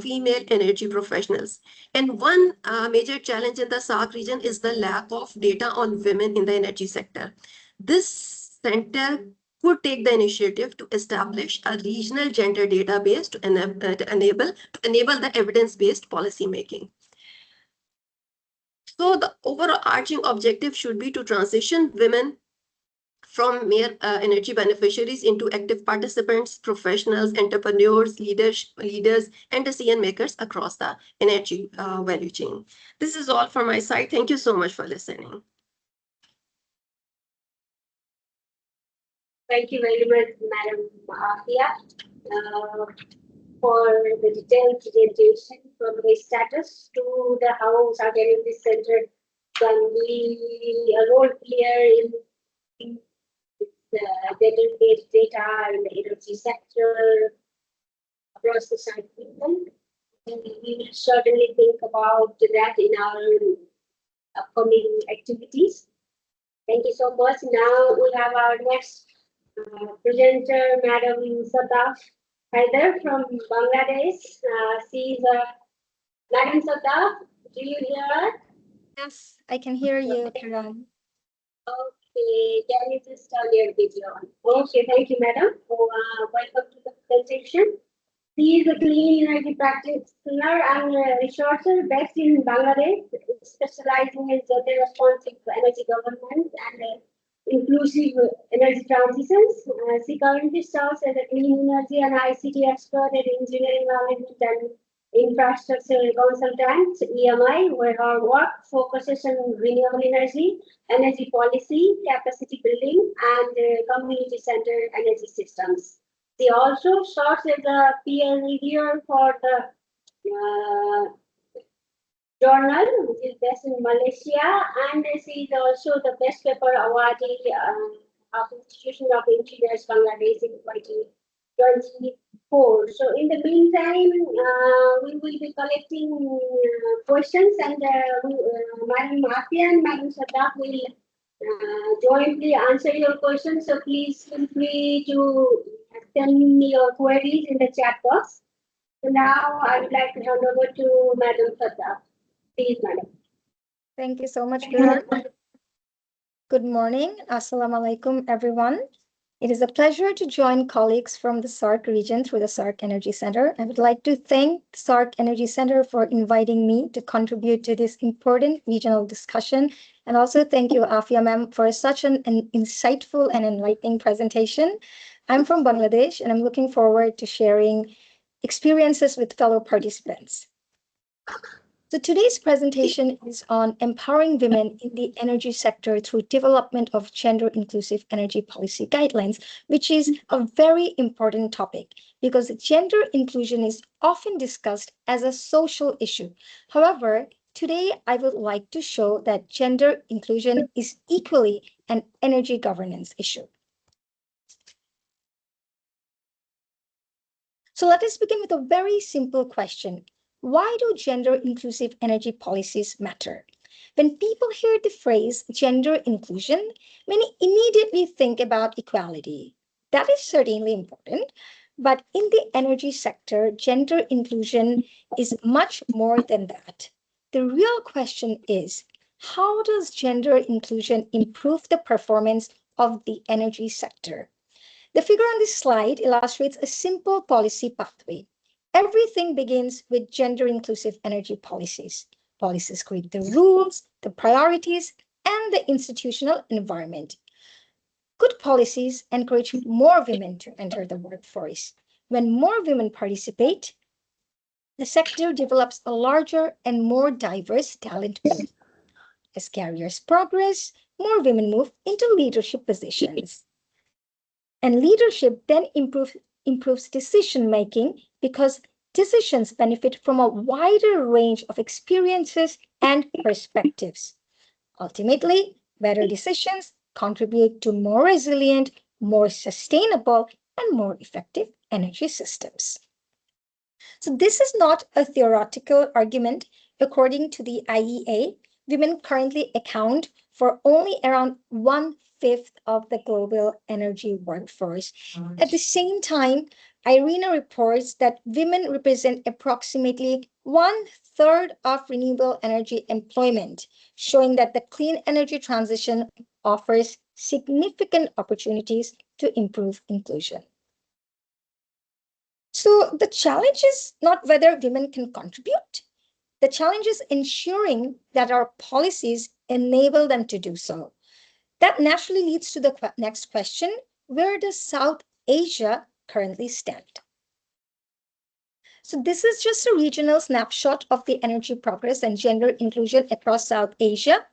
female energy professionals. And one major challenge in the SAARC region is the lack of data on women in the energy sector. This center could take the initiative to establish a regional gender database to enable the evidence-based policy making. So the overarching objective should be to transition women from mere energy beneficiaries into active participants, professionals, entrepreneurs, leaders, and decision makers across the energy value chain. This is all from my side. Thank you so much for listening. Thank you very much, Madam Afia, for the detailed presentation from the status to the how SAARC Energy Centre can be a role player in gender-based data in the energy sector across the SAARC region. We will certainly think about that in our upcoming activities. Thank you so much. Now we have our next presenter, Madam Sadaf Haider from Bangladesh. She is Madam Sadaf, do you hear us? Yes, I can hear you, Kiran. Okay. Can you just turn your video on? Okay, thank you, madam. Welcome to the presentation. He is a clean energy practitioner and researcher based in Bangladesh, specializing in gender responsive energy governance and inclusive energy transitions. She currently serves as a clean energy and ICT expert at engineering management and infrastructure consultant, EMI, where her work focuses on renewable energy policy, capacity building, and community-centered energy systems. She also serves as a peer reviewer for the journal, which is based in Malaysia, and she is also the best paper awardee of Institution of Engineers Bangladesh in 2024. So in the meantime, we will be collecting questions, and Madam Afia and Madam Saddaq will jointly answer your questions. So please feel free to send me your queries in the chat box. So now I would like to hand over to Madam Saddaq. Please, madam. Thank you so much, Guru. Good morning. Assalamu alaikum, everyone. It is a pleasure to join colleagues from the SAARC region through the SAARC Energy Centre. I would like to thank the SAARC Energy Centre for inviting me to contribute to this important regional discussion. And also thank you, Afia ma'am, for such an insightful and enlightening presentation. I'm from Bangladesh, and I'm looking forward to sharing experiences with fellow participants. So today's presentation is on empowering women in the energy sector through development of gender-inclusive energy policy guidelines, which is a very important topic because gender inclusion is often discussed as a social issue. However, today I would like to show that gender inclusion is equally an energy governance issue. So let us begin with a very simple question. Why do gender-inclusive energy policies matter? When people hear the phrase gender inclusion, many immediately think about equality. That is certainly important, but in the energy sector, gender inclusion is much more than that. The real question is, how does gender inclusion improve the performance of the energy sector? The figure on this slide illustrates a simple policy pathway. Everything begins with gender-inclusive energy policies. Policies create the rules, the priorities, and the institutional environment. Good policies encourage more women to enter the workforce. When more women participate, the sector develops a larger and more diverse talent pool. As careers progress, more women move into leadership positions. And leadership then improves decision-making because decisions benefit from a wider range of experiences and perspectives. Ultimately, better decisions contribute to more resilient, more sustainable, and more effective energy systems. So this is not a theoretical argument. According to the IEA, women currently account for only around 1/5 of the global energy workforce. At the same time, IRENA reports that women represent approximately 1/3 of renewable energy employment, showing that the clean energy transition offers significant opportunities to improve inclusion. So the challenge is not whether women can contribute. The challenge is ensuring that our policies enable them to do so. That naturally leads to the next question: where does South Asia currently stand? So this is just a regional snapshot of the energy progress and gender inclusion across South Asia.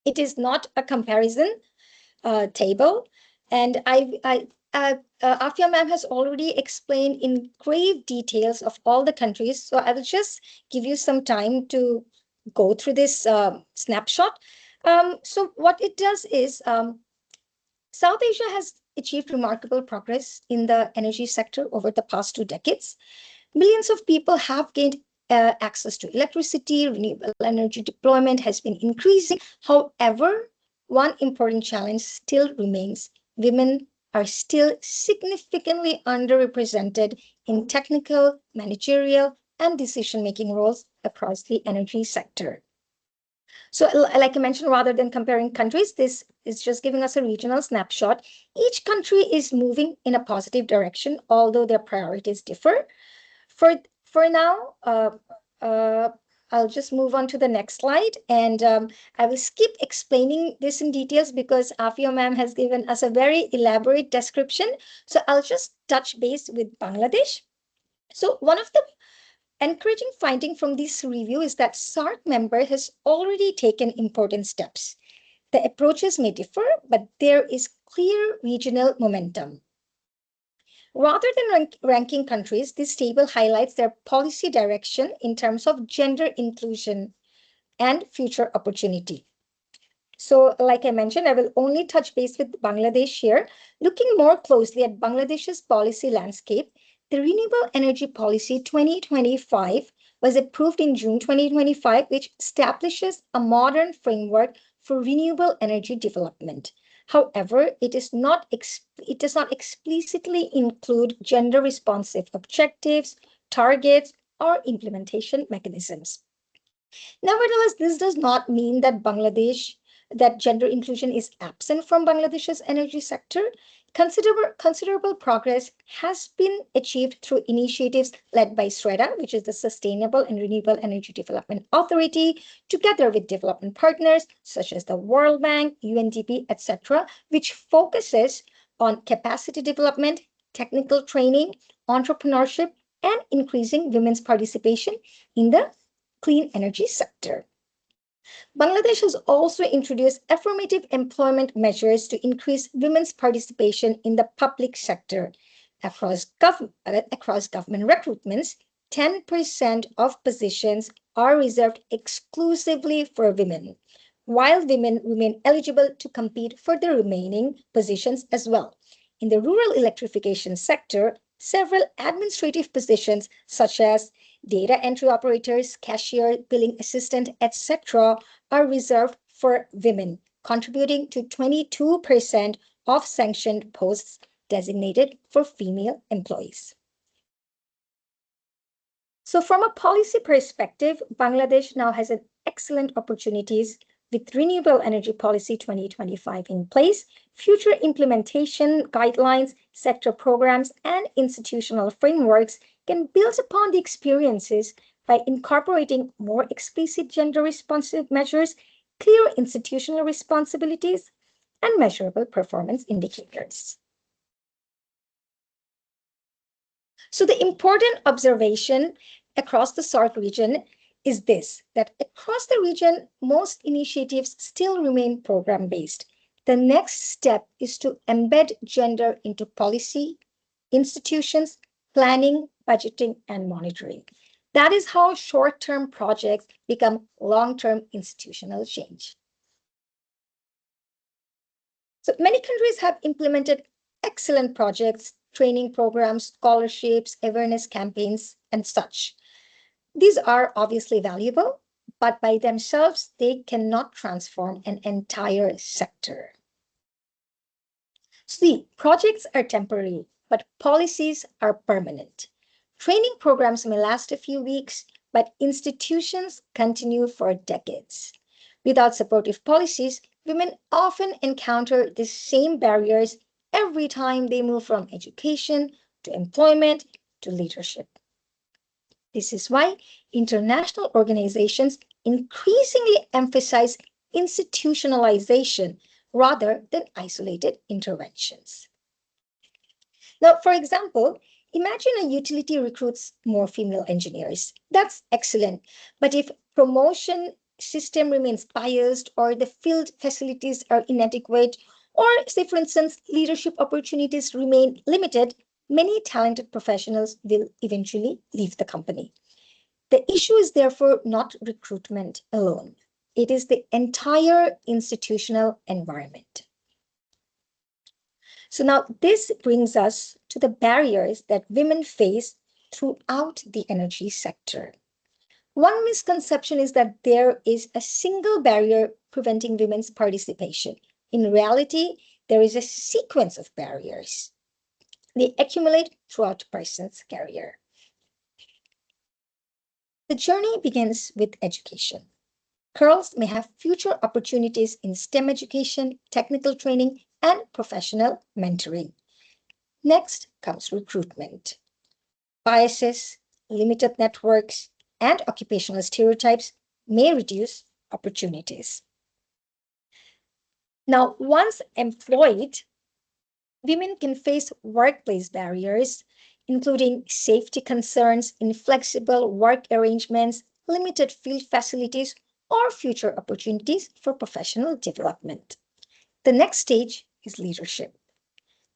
It is not a comparison table. And Afia ma'am has already explained in grave details of all the countries. So I will just give you some time to go through this snapshot. So what it does is South Asia has achieved remarkable progress in the energy sector over the past 2 decades. Millions of people have gained access to electricity. Renewable energy deployment has been increasing. However, one important challenge still remains. Women are still significantly underrepresented in technical, managerial, and decision-making roles across the energy sector. So like I mentioned, rather than comparing countries, this is just giving us a regional snapshot. Each country is moving in a positive direction, although their priorities differ. For now, I'll just move on to the next slide, and I will skip explaining this in details because Afia ma'am has given us a very elaborate description. So I'll just touch base with Bangladesh. So one of the encouraging finding from this review is that SAARC member has already taken important steps. The approaches may differ, but there is clear regional momentum. Rather than ranking countries, this table highlights their policy direction in terms of gender inclusion and future opportunity. So, like I mentioned, I will only touch base with Bangladesh here. Looking more closely at Bangladesh's policy landscape, the Renewable Energy Policy 2025 was approved in June 2025, which establishes a modern framework for renewable energy development. However, it does not explicitly include gender-responsive objectives, targets, or implementation mechanisms. Nevertheless, this does not mean that gender inclusion is absent from Bangladesh's energy sector. Considerable progress has been achieved through initiatives led by SREDA, which is the Sustainable and Renewable Energy Development Authority, together with development partners such as the World Bank, UNDP, etc., which focuses on capacity development, technical training, entrepreneurship, and increasing women's participation in the clean energy sector. Bangladesh has also introduced affirmative employment measures to increase women's participation in the public sector. Across government recruitments, 10% of positions are reserved exclusively for women, while women remain eligible to compete for the remaining positions as well. In the rural electrification sector, several administrative positions such as data entry operators, cashier, billing assistant, etc., are reserved for women, contributing to 22% of sanctioned posts designated for female employees. So from a policy perspective, Bangladesh now has an excellent opportunities with Renewable Energy Policy 2025 in place, future implementation guidelines, sector programs, and institutional frameworks can build upon the experiences by incorporating more explicit gender-responsive measures, clear institutional responsibilities, and measurable performance indicators. So the important observation across the SAARC region is this, that across the region, most initiatives still remain program-based. The next step is to embed gender into policy, institutions, planning, budgeting, and monitoring. That is how short-term projects become long-term institutional change. So many countries have implemented excellent projects, training programs, scholarships, awareness campaigns, and such. These are obviously valuable, but by themselves, they cannot transform an entire sector. See, projects are temporary, but policies are permanent. Training programs may last a few weeks, but institutions continue for decades. Without supportive policies, women often encounter the same barriers every time they move from education to employment to leadership. This is why international organizations increasingly emphasize institutionalization rather than isolated interventions. Now, for example, imagine a utility recruits more female engineers. That's excellent. But if promotion system remains biased or the field facilities are inadequate, or say, for instance, leadership opportunities remain limited, many talented professionals will eventually leave the company. The issue is therefore not recruitment alone. It is the entire institutional environment. So now this brings us to the barriers that women face throughout the energy sector. One misconception is that there is a single barrier preventing women's participation. In reality, there is a sequence of barriers. They accumulate throughout a person's career. The journey begins with education. Girls may have future opportunities in STEM education, technical training, and professional mentoring. Next comes recruitment. Biases, limited networks, and occupational stereotypes may reduce opportunities. Now, once employed, women can face workplace barriers, including safety concerns, inflexible work arrangements, limited field facilities, or future opportunities for professional development. The next stage is leadership.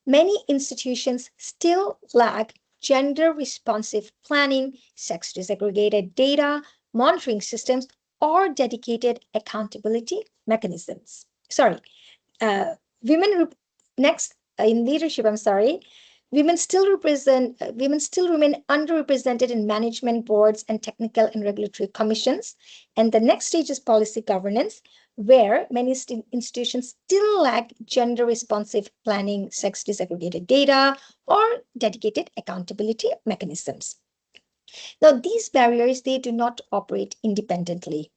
Many institutions still lack gender-responsive planning, sex-disaggregated data, monitoring systems, or dedicated accountability mechanisms. Women next in leadership, women still remain underrepresented in management boards and technical and regulatory commissions. And the next stage is policy governance, where many institutions still lack gender-responsive planning, sex-disaggregated data, or dedicated accountability mechanisms. Now, these barriers, they do not operate independently.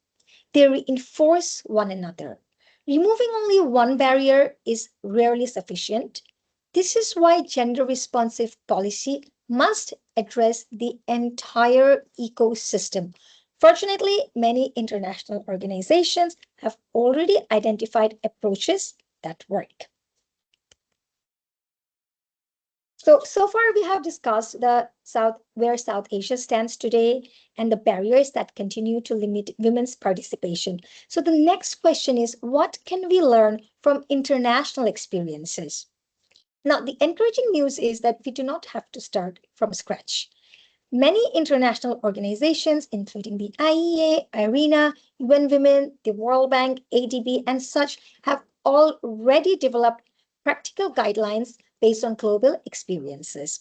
They reinforce one another. Removing only one barrier is rarely sufficient. This is why gender-responsive policy must address the entire ecosystem. Fortunately, many international organizations have already identified approaches that work. So far we have discussed where South Asia stands today and the barriers that continue to limit women's participation. So the next question is, what can we learn from international experiences? Now, the encouraging news is that we do not have to start from scratch. Many international organizations, including the IEA, IRENA, UN Women, the World Bank, ADB, and such, have already developed practical guidelines based on global experiences.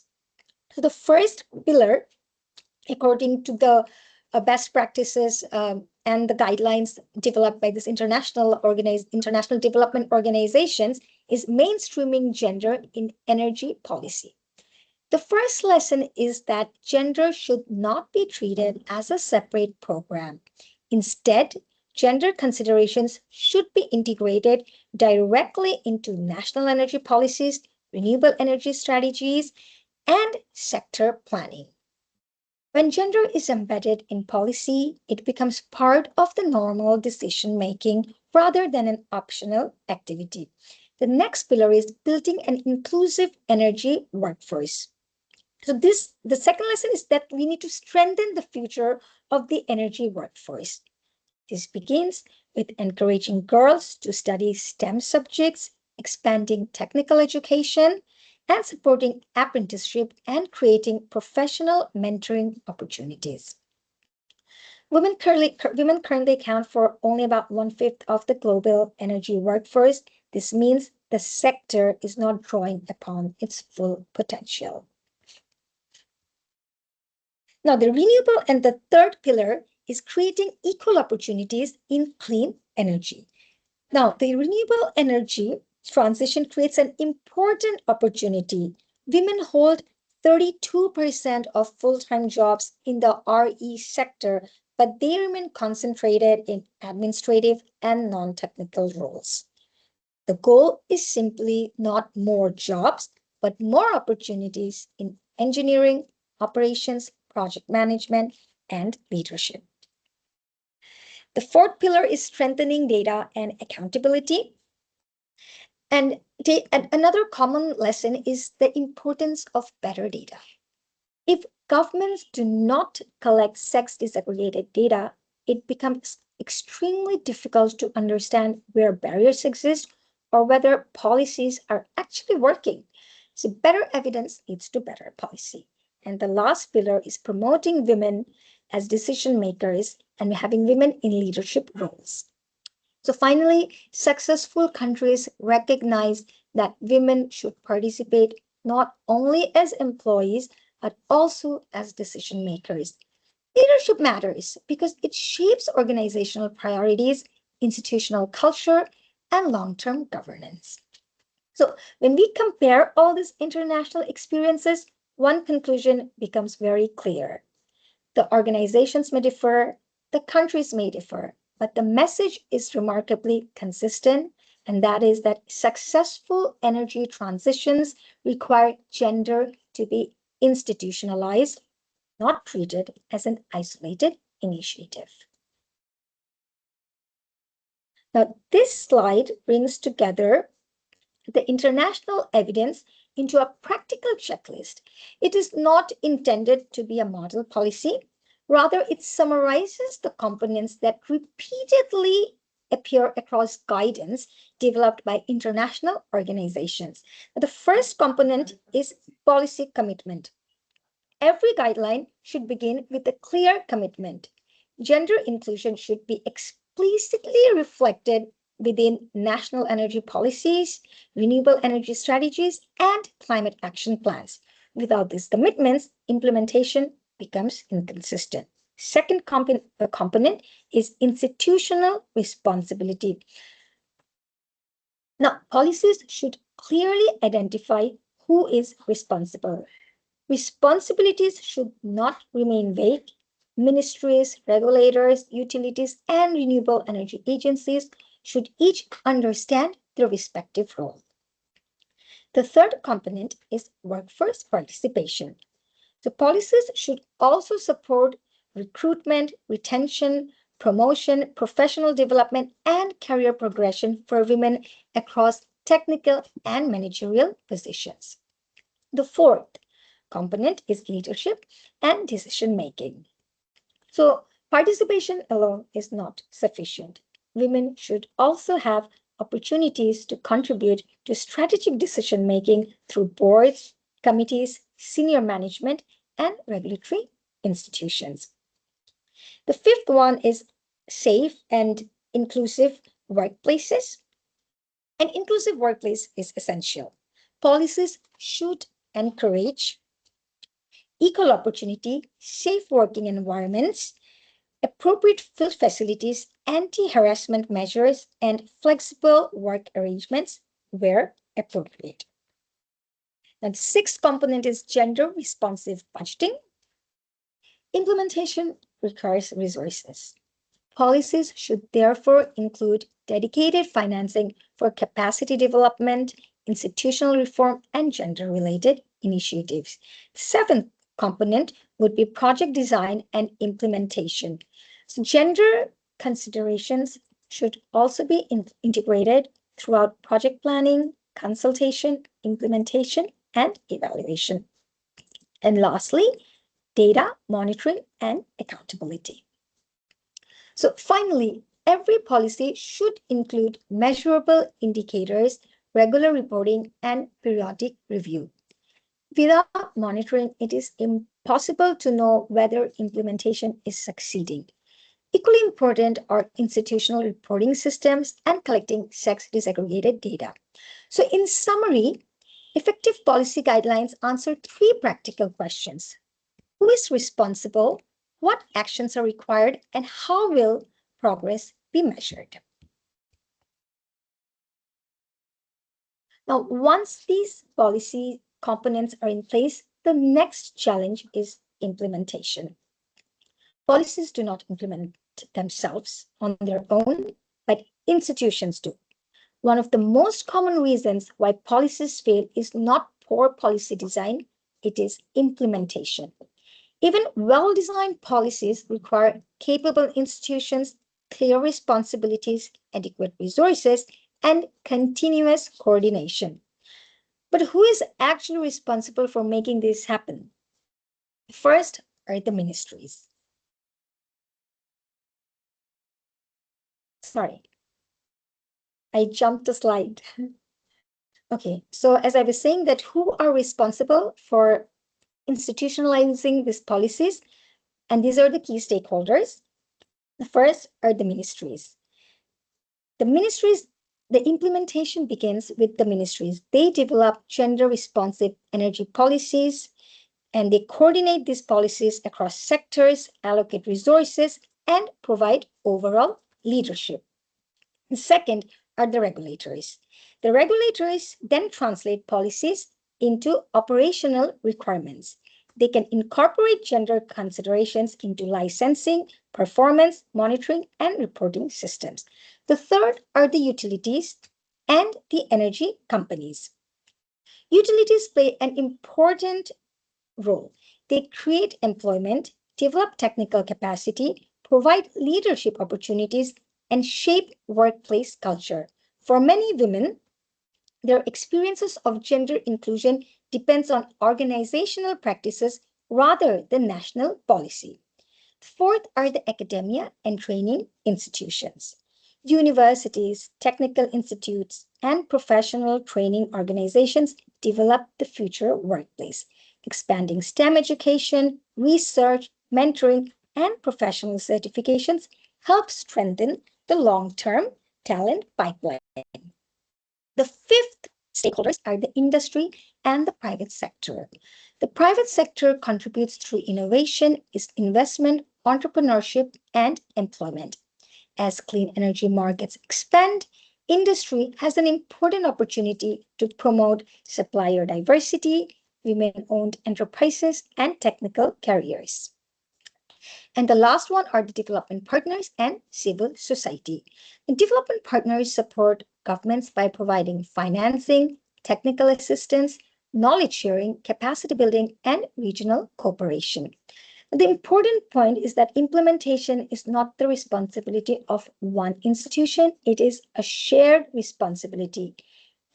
So the first pillar, according to the best practices and the guidelines developed by this international development organizations, is mainstreaming gender in energy policy. The first lesson is that gender should not be treated as a separate program. Instead, gender considerations should be integrated directly into national energy policies, renewable energy strategies, and sector planning. When gender is embedded in policy, it becomes part of the normal decision-making rather than an optional activity. The next pillar is building an inclusive energy workforce. So the second lesson is that we need to strengthen the future of the energy workforce. This begins with encouraging girls to study STEM subjects, expanding technical education, and supporting apprenticeship and creating professional mentoring opportunities. Women currently account for only about 1/5 of the global energy workforce. This means the sector is not drawing upon its full potential. Now, the third pillar is creating equal opportunities in clean energy. Now, the renewable energy transition creates an important opportunity. Women hold 32% of full-time jobs in the RE sector, but they remain concentrated in administrative and non-technical roles. The goal is simply not more jobs, but more opportunities in engineering, operations, project management, and leadership. The fourth pillar is strengthening data and accountability. And another common lesson is the importance of better data. If governments do not collect sex disaggregated data, it becomes extremely difficult to understand where barriers exist or whether policies are actually working. So better evidence leads to better policy. And the last pillar is promoting women as decision makers and having women in leadership roles. So finally, successful countries recognize that women should participate not only as employees, but also as decision makers. Leadership matters because it shapes organizational priorities, institutional culture, and long-term governance. So when we compare all these international experiences, one conclusion becomes very clear. The organizations may differ, the countries may differ, but the message is remarkably consistent, and that is that successful energy transitions require gender to be institutionalized, not treated as an isolated initiative. Now, this slide brings together the international evidence into a practical checklist. It is not intended to be a model policy. Rather, it summarizes the components that repeatedly appear across guidance developed by international organizations. The first component is policy commitment. Every guideline should begin with a clear commitment. Gender inclusion should be explicitly reflected within national energy policies, renewable energy strategies, and climate action plans. Without these commitments, implementation becomes inconsistent. Second component is institutional responsibility. Now, policies should clearly identify who is responsible. Responsibilities should not remain vague. Ministries, regulators, utilities, and renewable energy agencies should each understand their respective role. The third component is workforce participation. The policies should also support recruitment, retention, promotion, professional development, and career progression for women across technical and managerial positions. The fourth component is leadership and decision-making. So participation alone is not sufficient. Women should also have opportunities to contribute to strategic decision-making through boards, committees, senior management, and regulatory institutions. The fifth one is safe and inclusive workplaces. An inclusive workplace is essential. Policies should encourage equal opportunity, safe working environments, appropriate field facilities, anti-harassment measures, and flexible work arrangements where appropriate. And the sixth component is gender-responsive budgeting. Implementation requires resources. Policies should therefore include dedicated financing for capacity development, institutional reform, and gender-related initiatives. The seventh component would be project design and implementation. So gender considerations should also be integrated throughout project planning, consultation, implementation, and evaluation. And lastly, data monitoring and accountability. So finally, every policy should include measurable indicators, regular reporting, and periodic review. Without monitoring, it is impossible to know whether implementation is succeeding. Equally important are institutional reporting systems and collecting sex disaggregated data. So in summary, effective policy guidelines answer three practical questions. Who is responsible? What actions are required? And how will progress be measured? Now, once these policy components are in place, the next challenge is implementation. Policies do not implement themselves on their own, but institutions do. One of the most common reasons why policies fail is not poor policy design, it is implementation. Even well-designed policies require capable institutions, clear responsibilities, adequate resources, and continuous coordination. But who is actually responsible for making this happen? First are the ministries. Sorry, I jumped a slide. Okay, so as I was saying that who are responsible for institutionalizing these policies, and these are the key stakeholders. The first are the ministries. The implementation begins with the ministries. They develop gender-responsive energy policies, and they coordinate these policies across sectors, allocate resources, and provide overall leadership. The second are the regulators. The regulators then translate policies into operational requirements. They can incorporate gender considerations into licensing, performance, monitoring, and reporting systems. The third are the utilities and the energy companies. Utilities play an important role. They create employment, develop technical capacity, provide leadership opportunities, and shape workplace culture. For many women, their experiences of gender inclusion depends on organizational practices rather than national policy. Fourth are the academia and training institutions. Universities, technical institutes, and professional training organizations develop the future workplace, expanding STEM education, research, mentoring, and professional certifications help strengthen the long-term talent pipeline. The fifth stakeholders are the industry and the private sector. The private sector contributes through innovation, investment, entrepreneurship, and employment. As clean energy markets expand, industry has an important opportunity to promote supplier diversity, women-owned enterprises, and technical careers. And the last one are the development partners and civil society. The development partners support governments by providing financing, technical assistance, knowledge sharing, capacity building, and regional cooperation. The important point is that implementation is not the responsibility of one institution, it is a shared responsibility.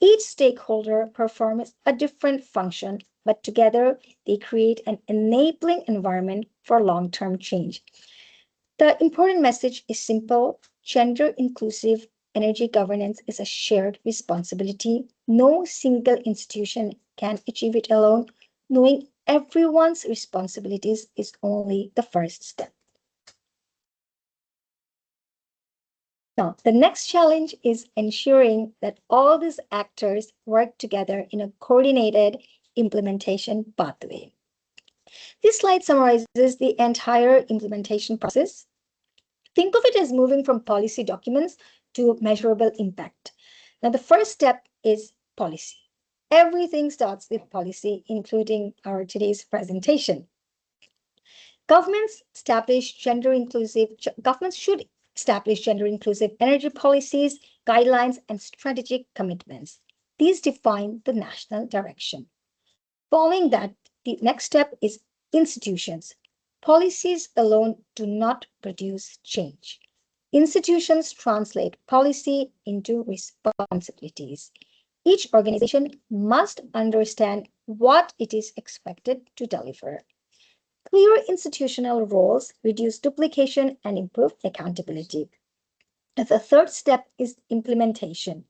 Each stakeholder performs a different function, but together they create an enabling environment for long-term change. The important message is simple: gender-inclusive energy governance is a shared responsibility. No single institution can achieve it alone. Knowing everyone's responsibilities is only the first step. Now, the next challenge is ensuring that all these actors work together in a coordinated implementation pathway. This slide summarizes the entire implementation process. Think of it as moving from policy documents to measurable impact. Now, the first step is policy. Everything starts with policy, including our today's presentation. Governments should establish gender-inclusive energy policies, guidelines, and strategic commitments. These define the national direction. Following that, the next step is institutions. Policies alone do not produce change. Institutions translate policy into responsibilities. Each organization must understand what it is expected to deliver. Clear institutional roles reduce duplication and improve accountability. The third step is implementation.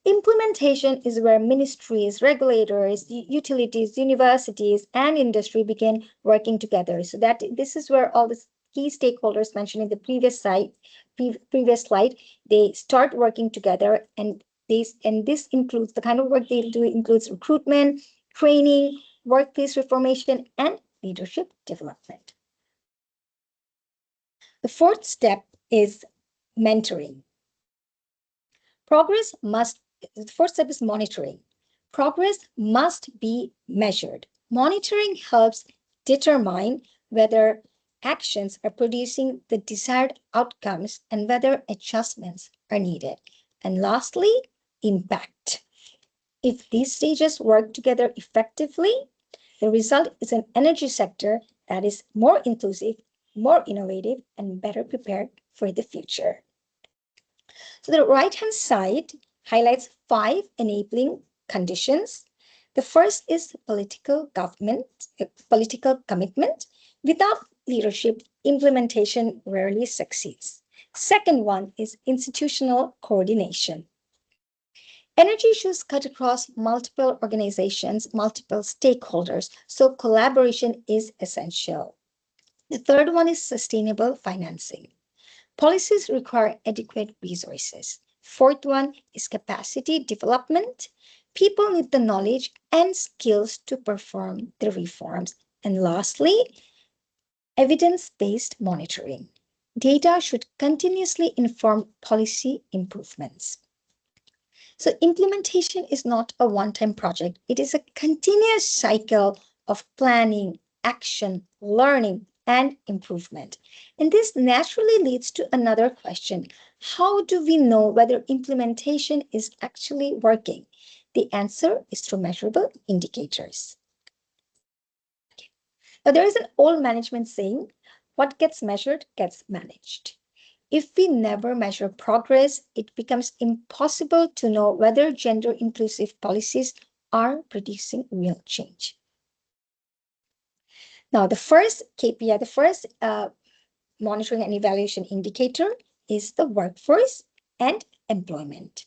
Implementation is where ministries, regulators, utilities, universities, and industry begin working together. So that this is where all the key stakeholders mentioned in the previous slide, they start working together, and this includes the kind of work they do includes recruitment, training, workplace reformation, and leadership development. The fourth step is mentoring. The fourth step is monitoring. Progress must be measured. Monitoring helps determine whether actions are producing the desired outcomes and whether adjustments are needed. And lastly, impact. If these stages work together effectively, the result is an energy sector that is more inclusive, more innovative, and better prepared for the future. So the right-hand side highlights 5 enabling conditions. The first is political commitment. Without leadership, implementation rarely succeeds. Second one is institutional coordination. Energy issues cut across multiple organizations, multiple stakeholders, so collaboration is essential. The third one is sustainable financing. Policies require adequate resources. Fourth one is capacity development. People need the knowledge and skills to perform the reforms. And lastly, evidence-based monitoring. Data should continuously inform policy improvements. So implementation is not a one-time project. It is a continuous cycle of planning, action, learning, and improvement. And this naturally leads to another question. How do we know whether implementation is actually working? The answer is through measurable indicators. Now, there is an old management saying, what gets measured gets managed. If we never measure progress, it becomes impossible to know whether gender-inclusive policies are producing real change. Now, the first KPI, the first monitoring and evaluation indicator is the workforce and employment.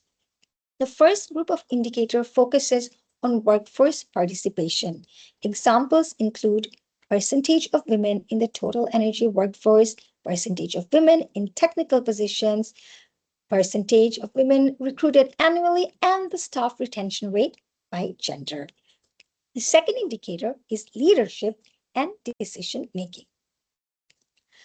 The first group of indicator focuses on workforce participation. Examples include percentage of women in the total energy workforce, percentage of women in technical positions, percentage of women recruited annually, and the staff retention rate by gender. The second indicator is leadership and decision making.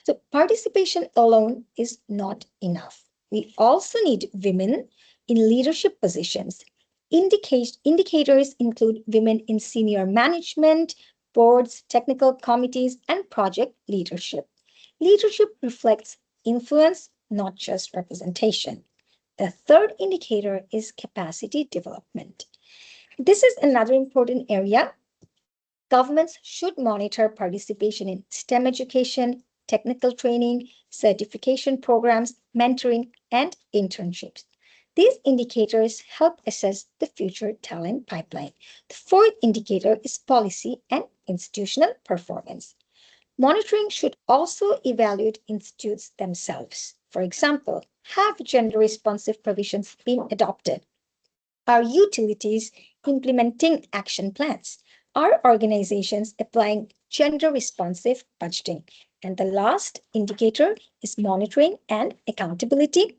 So participation alone is not enough. We also need women in leadership positions. Indicators include women in senior management, boards, technical committees, and project leadership. Leadership reflects influence, not just representation. The third indicator is capacity development. This is another important area. Governments should monitor participation in STEM education, technical training, certification programs, mentoring, and internships. These indicators help assess the future talent pipeline. The fourth indicator is policy and institutional performance. Monitoring should also evaluate institutes themselves. For example, have gender-responsive provisions been adopted? Are utilities implementing action plans? Are organizations applying gender-responsive budgeting? And the last indicator is monitoring and accountability.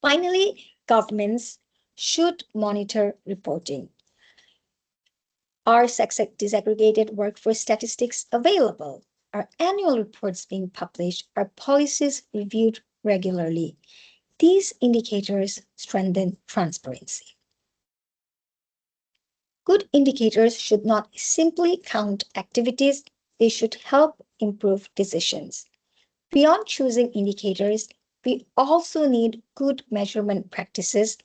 Finally, governments should monitor reporting. Are sex disaggregated workforce statistics available? Are annual reports being published? Are policies reviewed regularly? These indicators strengthen transparency. Good indicators should not simply count activities, they should help improve decisions. Beyond choosing indicators, we also need good measurement practices,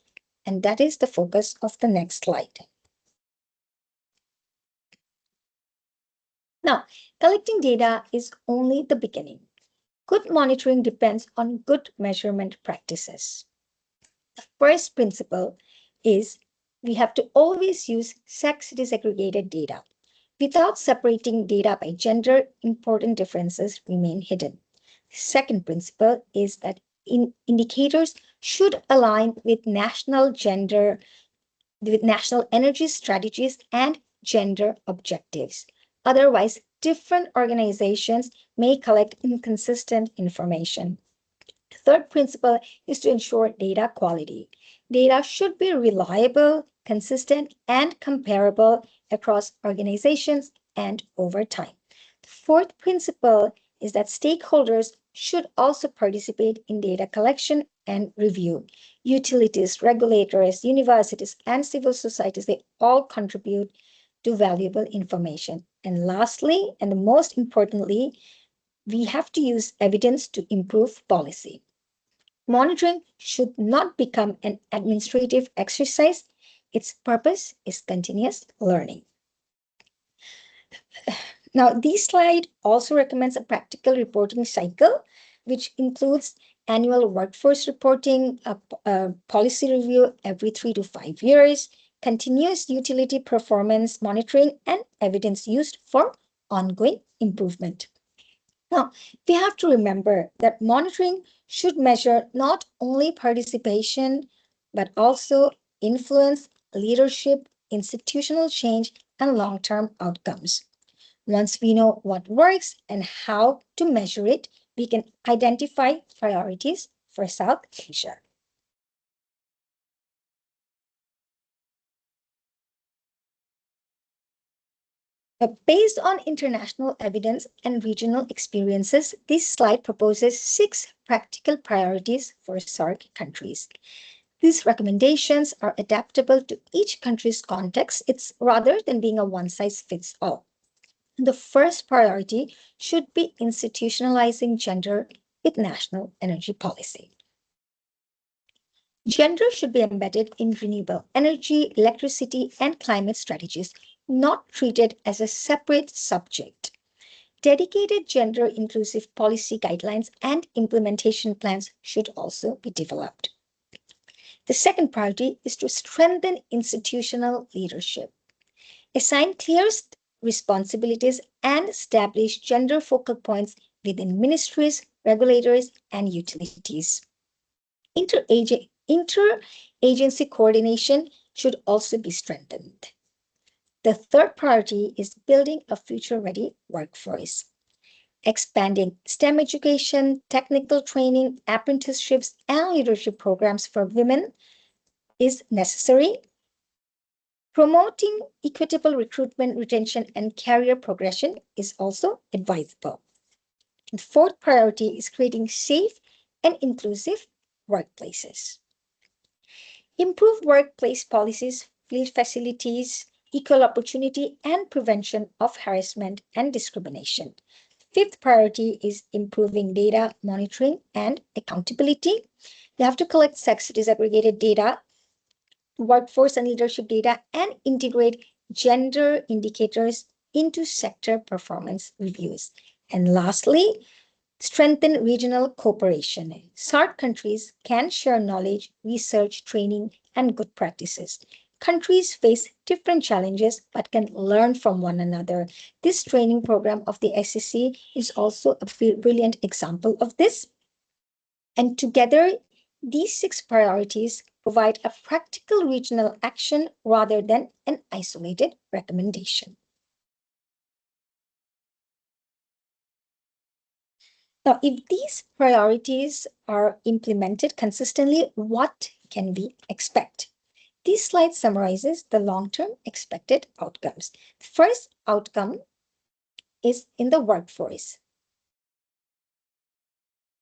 and that is the focus of the next slide. Now, collecting data is only the beginning. Good monitoring depends on good measurement practices. The first principle is we have to always use sex disaggregated data. Without separating data by gender, important differences remain hidden. The second principle is that indicators should align with national energy strategies and gender objectives. Otherwise, different organizations may collect inconsistent information. The third principle is to ensure data quality. Data should be reliable, consistent, and comparable across organizations and over time. The fourth principle is that stakeholders should also participate in data collection and review. Utilities, regulators, universities, and civil societies, they all contribute to valuable information. And lastly, and most importantly, we have to use evidence to improve policy. Monitoring should not become an administrative exercise. Its purpose is continuous learning. Now, this slide also recommends a practical reporting cycle, which includes annual workforce reporting, a policy review every 3 to 5 years, continuous utility performance monitoring, and evidence used for ongoing improvement. Now, we have to remember that monitoring should measure not only participation, but also influence, leadership, institutional change, and long-term outcomes. Once we know what works and how to measure it, we can identify priorities for South Asia. Based on international evidence and regional experiences, this slide proposes 6 practical priorities for SAARC countries. These recommendations are adaptable to each country's context. It's rather than being a one-size-fits-all. The first priority should be institutionalizing gender with national energy policy. Gender should be embedded in renewable energy, electricity, and climate strategies, not treated as a separate subject. Dedicated gender-inclusive policy guidelines and implementation plans should also be developed. The second priority is to strengthen institutional leadership. Assign clear responsibilities and establish gender focal points within ministries, regulators, and utilities. Interagency coordination should also be strengthened. The third priority is building a future-ready workforce. Expanding STEM education, technical training, apprenticeships, and leadership programs for women is necessary. Promoting equitable recruitment, retention, and career progression is also advisable. The fourth priority is creating safe and inclusive workplaces. Improve workplace policies, field facilities, equal opportunity, and prevention of harassment and discrimination. Fifth priority is improving data monitoring and accountability. You have to collect sex disaggregated data, workforce and leadership data, and integrate gender indicators into sector performance reviews. And lastly, strengthen regional cooperation. SAARC countries can share knowledge, research, training, and good practices. Countries face different challenges but can learn from one another. This training program of the SAC is also a brilliant example of this. And together, these 6 priorities provide a practical regional action rather than an isolated recommendation. Now, if these priorities are implemented consistently, what can we expect? This slide summarizes the long-term expected outcomes. The first outcome is in the workforce.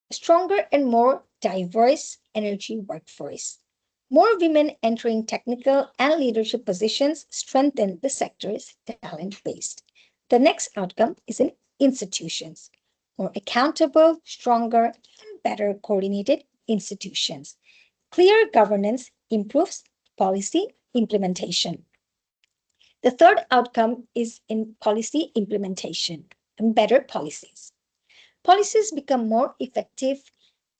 A stronger and more diverse energy workforce. More women entering technical and leadership positions strengthen the sector's talent base. The next outcome is in institutions. More accountable, stronger, and better coordinated institutions. Clear governance improves policy implementation. The third outcome is in policy implementation and better policies. Policies become more effective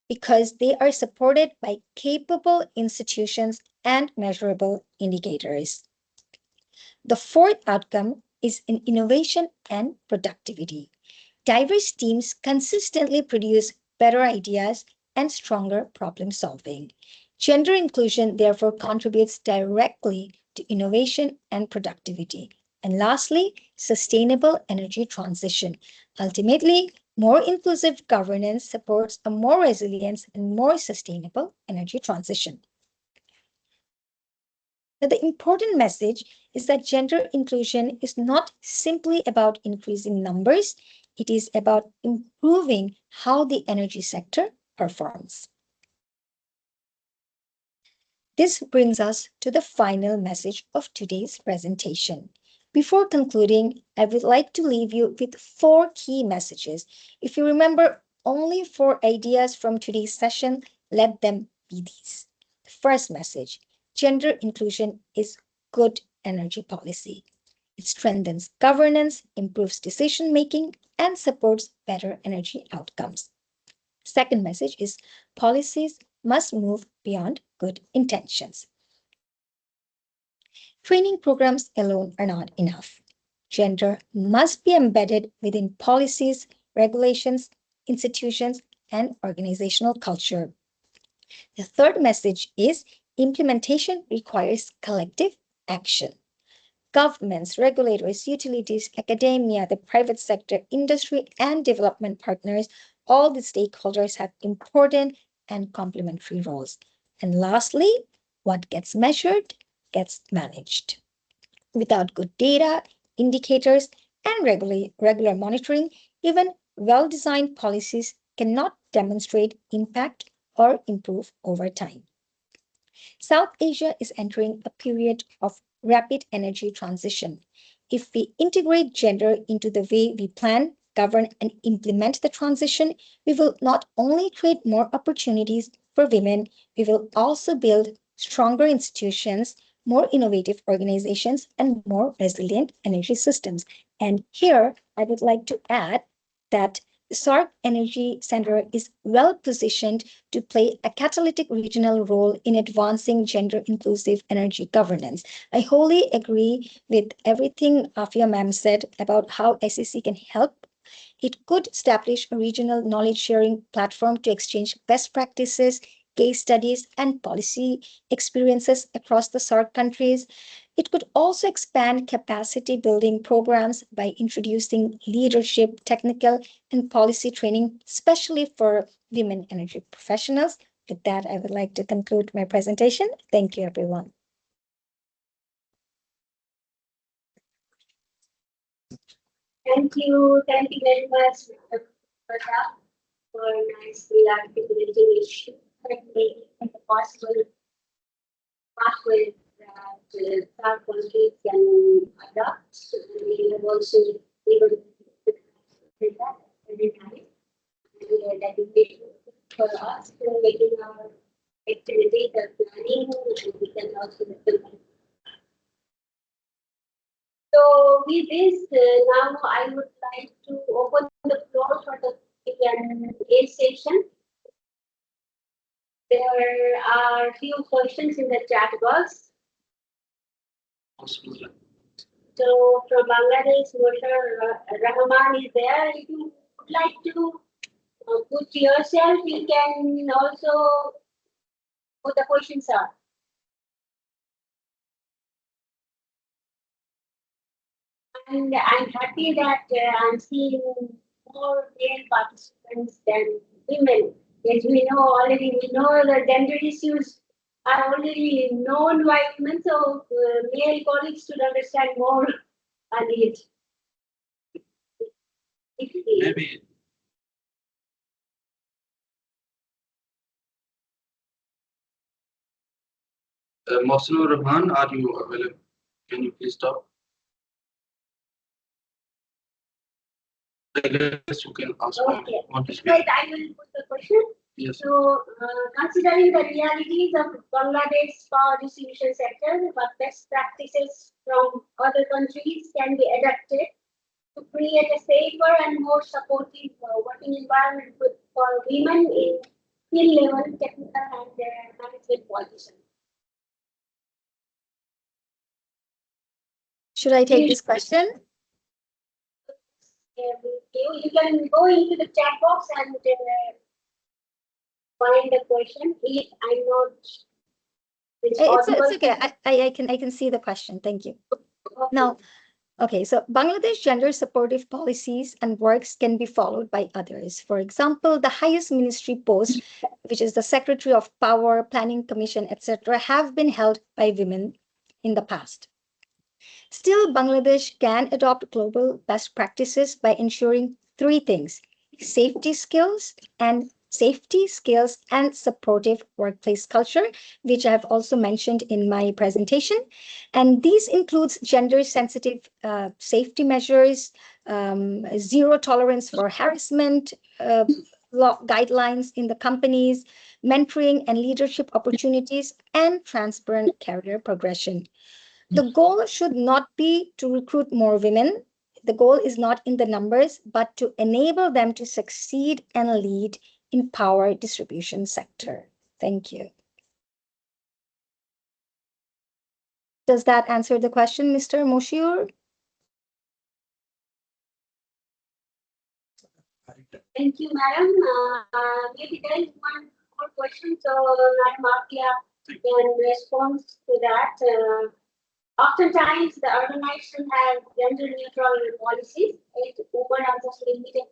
because they are supported by capable institutions and measurable indicators. The fourth outcome is in innovation and productivity. Diverse teams consistently produce better ideas and stronger problem solving. Gender inclusion therefore contributes directly to innovation and productivity. And lastly, sustainable energy transition. Ultimately, more inclusive governance supports a more resilient and more sustainable energy transition. Now, the important message is that gender inclusion is not simply about increasing numbers, it is about improving how the energy sector performs. This brings us to the final message of today's presentation. Before concluding, I would like to leave you with 4 key messages. If you remember only 4 ideas from today's session, let them be these. The first message, gender inclusion is good energy policy. It strengthens governance, improves decision-making, and supports better energy outcomes. Second message is policies must move beyond good intentions. Training programs alone are not enough. Gender must be embedded within policies, regulations, institutions, and organizational culture. The third message is implementation requires collective action. Governments, regulators, utilities, academia, the private sector, industry, and development partners, all the stakeholders have important and complementary roles. And lastly, what gets measured gets managed. Without good data, indicators, and regular monitoring, even well-designed policies cannot demonstrate impact or improve over time. South Asia is entering a period of rapid energy transition. if we integrate gender into the way we plan, govern, and implement the transition, we will not only create more opportunities for women, we will also build stronger institutions, more innovative organizations, and more resilient energy systems. And here, I would like to add that the SAARC Energy Centre is well positioned to play a catalytic regional role in advancing gender-inclusive energy governance. I wholly agree with everything Afia ma'am said about how SEC can help. It could establish a regional knowledge-sharing platform to exchange best practices, case studies, and policy experiences across the SAARC countries. It could also expand capacity building programs by introducing leadership, technical, and policy training, especially for women energy professionals. With that, I would like to conclude my presentation. Thank you, everyone. Thank you very much, Mr. Pratap, for nicely articulating issue and making it possible pathway that our countries can adopt. We have also able to do that every time. And dedication for us to making our activity, the planning, and we can also implement. So with this, now I would like to open the floor for the Q&A session. There are few questions in the chat box. So from Bangladesh, Moshe Rahman is there. If you would like to put yourself, you can also put the questions up. And I'm happy that I'm seeing more male participants than women. As we know already, we know the gender issues are already known by women, so male colleagues should understand more on it. Maybe. Mohsin Rahman, are you available? Can you please stop? I guess you can ask. Okay. Want to speak? Right, I will put the question. Yes. So, considering the realities of Bangladesh power distribution sector, what best practices from other countries can be adapted to create a safer and more supportive working environment for women in field level technical and management positions? Should I take this question? You can go into the chat box and find the question. If I'm not, It's okay. I can see the question. Thank you. Okay. Now, okay, so Bangladesh gender supportive policies and works can be followed by others. For example, the highest ministry post, which is the Secretary of Power, Planning Commission, etc., have been held by women in the past. Still, Bangladesh can adopt global best practices by ensuring three things: safety skills and supportive workplace culture, which I have also mentioned in my presentation. And these includes gender-sensitive safety measures, zero tolerance for harassment, law guidelines in the companies, mentoring and leadership opportunities, and transparent career progression. The goal should not be to recruit more women. The goal is not in the numbers, but to enable them to succeed and lead in power distribution sector. Thank you. Does that answer the question, Mr. Moshiur? Thank you, madam. Maybe there is one more question, so Madam Afia can respond to that. Oftentimes, the organization has gender-neutral policies. Women are just limited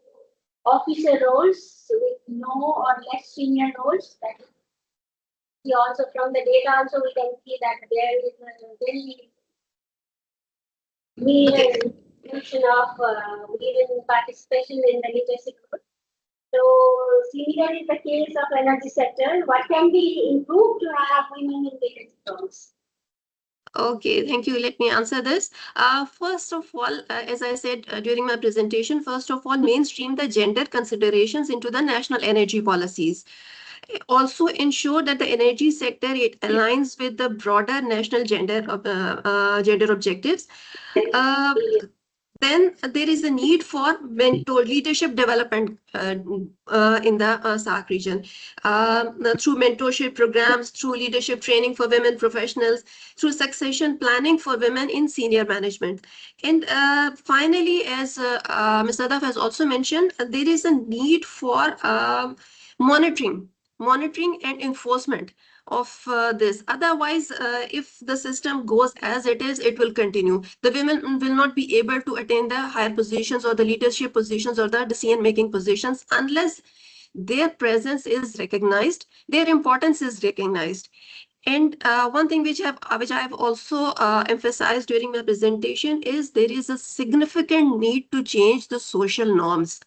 officer roles with no or less senior roles. That is also from the data. Also, we can see that there is a very mere distribution of women participation in the leadership role. So, similar is the case of energy sector. What can be improved to have women in leadership roles? Okay, thank you. Let me answer this. First of all, as I said during my presentation, first of all, mainstream the gender considerations into the national energy policies. Also ensure that the energy sector it aligns with the broader national gender objectives. Uh, then there is a need for mentor leadership development in the SAARC region through mentorship programs, through leadership training for women professionals, through succession planning for women in senior management. And finally, as Ms. Adaf has also mentioned, there is a need for monitoring and enforcement of this. Otherwise, if the system goes as it is, it will continue. The women will not be able to attain the higher positions or the leadership positions or the decision-making positions unless their presence is recognized, their importance is recognized. And one thing which I have also emphasized during my presentation is there is a significant need to change the social norms.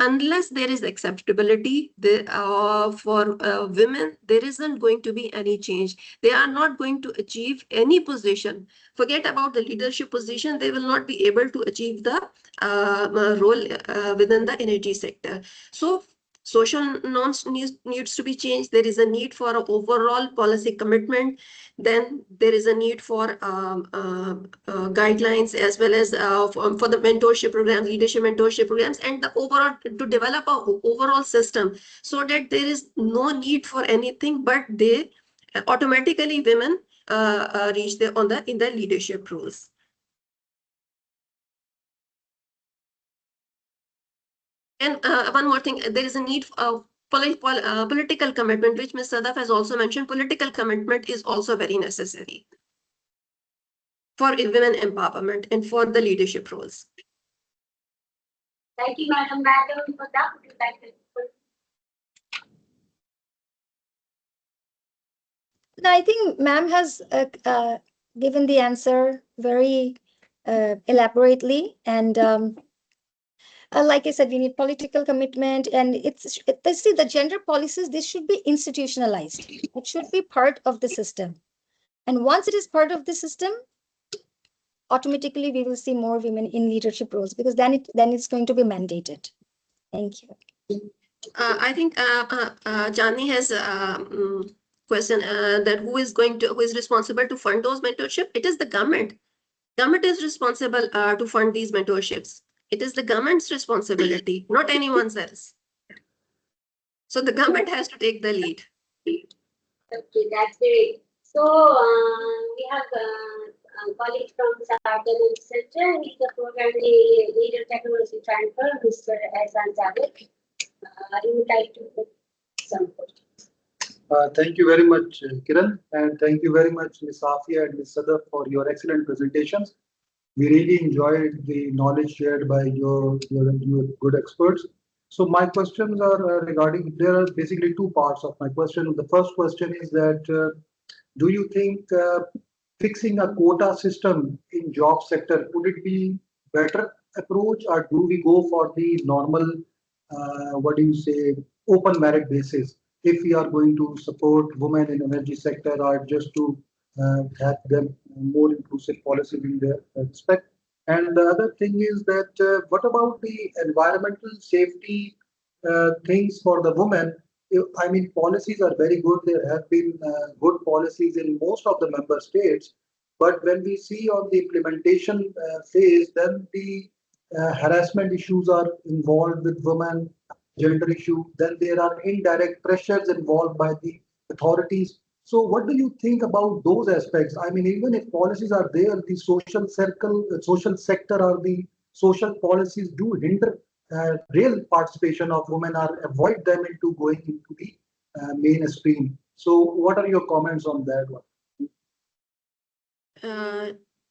Unless there is acceptability for women, there isn't going to be any change. They are not going to achieve any position. Forget about the leadership position. They will not be able to achieve the role within the energy sector. So social norms needs to be changed. There is a need for an overall policy commitment. Then there is a need for guidelines as well as for the mentorship program, leadership mentorship programs, and the overall to develop a overall system so that there is no need for anything, but they automatically women reach the in the leadership roles. And one more thing, there is a need of political commitment, which Ms. Sadaf has also mentioned. Political commitment is also very necessary for women empowerment and for the leadership roles. Thank you, Madam. Madam, for that, would you like to? No, I think ma'am has given the answer very elaborately, and like I said, we need political commitment, and see the gender policies. This should be institutionalized. It should be part of the system, and once it is part of the system, automatically we will see more women in leadership roles because then it's going to be mandated. Thank you. I think Jani has question that who is responsible to fund those mentorship? It is the government. Government is responsible to fund these mentorships. It is the government's responsibility, not anyone's else. So the government has to take the lead. Okay, that's great. So we have a colleague from SAARC Energy Centre. He's the program leader technology transfer, Mr. Ehsan Javed. You would like to put some questions. Thank you very much, Kiran, and thank you very much, Ms. Afia and Ms. Sadaf, for your excellent presentations. We really enjoyed the knowledge shared by your good experts. So my questions are regarding, there are basically two parts of my question. The first question is that, do you think fixing a quota system in job sector, would it be better approach, or do we go for the normal, open merit basis? If we are going to support women in energy sector, or just to have them more inclusive policies in their respect. And the other thing is that what about the environmental safety things for the women? I mean, policies are very good. There have been good policies in most of the member states. But when we see on the implementation phase, then the harassment issues are involved with women, gender issue. Then there are indirect pressures involved by the authorities. So what do you think about those aspects? I mean, even if policies are there, the social sector or the social policies do hinder real participation of women or avoid them into going into the mainstream. So what are your comments on that one?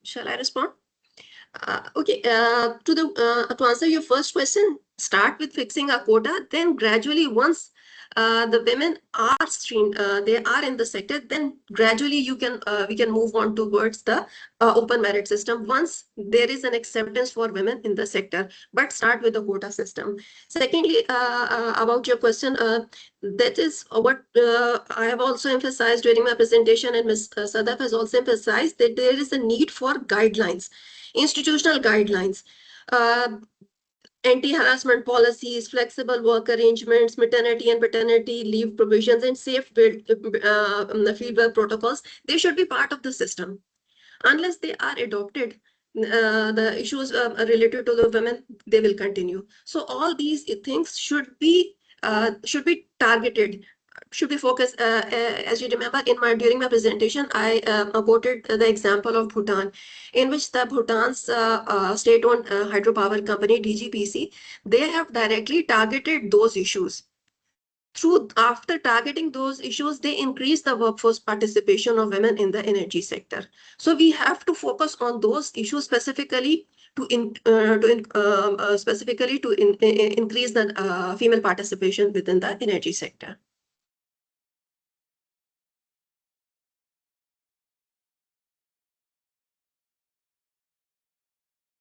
Shall I respond? Okay, to answer your first question, start with fixing a quota, then gradually once the women are streamed, they are in the sector, then gradually we can move on towards the open merit system once there is an acceptance for women in the sector, but start with the quota system. Secondly, about your question, that is what I have also emphasized during my presentation, and Ms. Sadaf has also emphasized that there is a need for guidelines, institutional guidelines. Anti-harassment policies, flexible work arrangements, maternity and paternity leave provisions, and safe fieldwork protocols, they should be part of the system. Unless they are adopted, the issues related to the women, they will continue. So all these things should be targeted, should be focused. As you remember, during my presentation, I quoted the example of Bhutan, in which the Bhutan's state-owned hydropower company DGPC, they have directly targeted those issues. After targeting those issues, they increase the workforce participation of women in the energy sector. So we have to focus on those issues specifically to increase the female participation within the energy sector.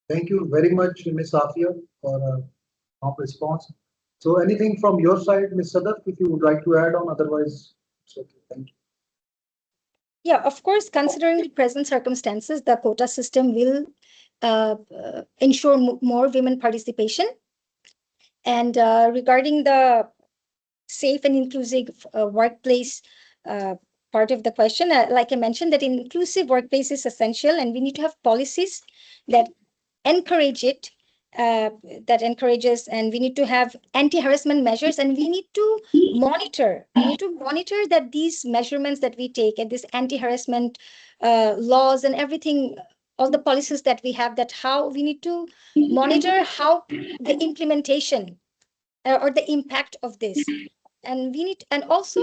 Thank you very much, Ms. Afia, for a prompt response. So anything from your side, Ms. Sadaf, if you would like to add on, otherwise, it's okay. Thank you. Yeah, of course, considering the present circumstances, the quota system will ensure more women participation. And regarding the safe and inclusive workplace part of the question, like I mentioned, that inclusive workplace is essential, and we need to have policies that encourage it, that encourages, and we need to have anti-harassment measures, and we need to monitor. We need to monitor that these measurements that we take and this anti-harassment laws and everything, all the policies that we have, that how we need to monitor how the implementation or the impact of this. And we need, and also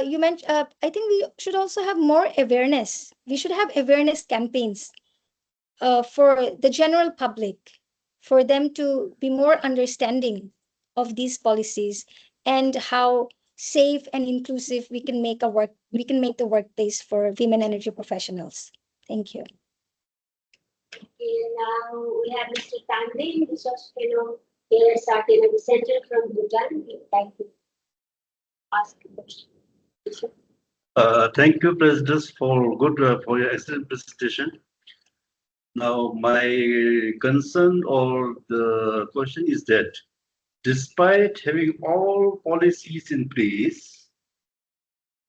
you mentioned, I think we should also have more awareness. We should have awareness campaigns for the general public, for them to be more understanding of these policies and how safe and inclusive we can make the workplace for women energy professionals. Thank you. Okay, now we have Mr. Tandrin, resource fellow here at SAARC Energy Centre from Bhutan. He would like to ask a question. Thank you, President, for your excellent presentation. Now, my concern or the question is that despite having all policies in place,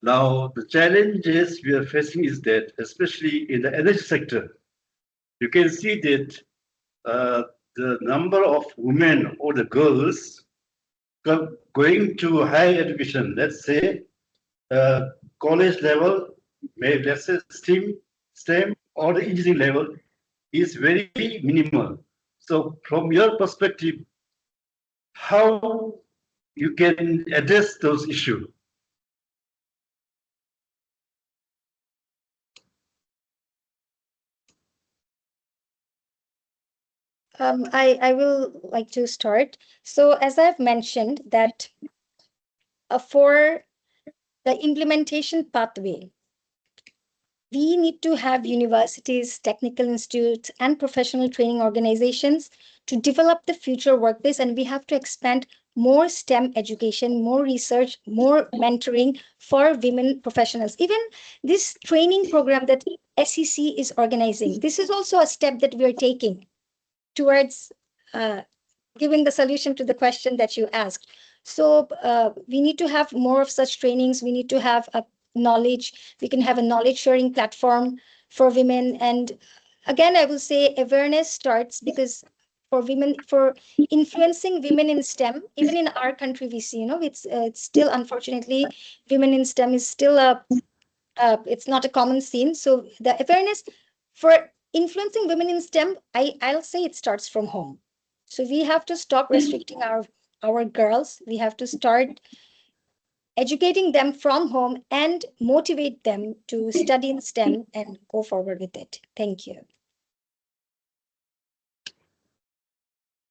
now the challenges we are facing is that, especially in the energy sector, you can see that the number of women or the girls going to higher education, let's say college level, maybe let's say STEM or the engineering level, is very minimal. So from your perspective, how you can address those issues? I will like to start. So as I've mentioned that for the implementation pathway, we need to have universities, technical institutes, and professional training organizations to develop the future workplace. And we have to expand more STEM education, more research, more mentoring for women professionals. Even this training program that SEC is organizing, this is also a step that we are taking towards giving the solution to the question that you asked. So we need to have more of such trainings. We need to have a knowledge. We can have a knowledge sharing platform for women. And again, I will say awareness starts because for women, for influencing women in STEM, even in our country, we see, it's still, unfortunately, women in STEM is still it's not a common scene. So the awareness for influencing women in STEM, I'll say it starts from home. So we have to stop restricting our girls. We have to start educating them from home and motivate them to study in STEM and go forward with it. Thank you.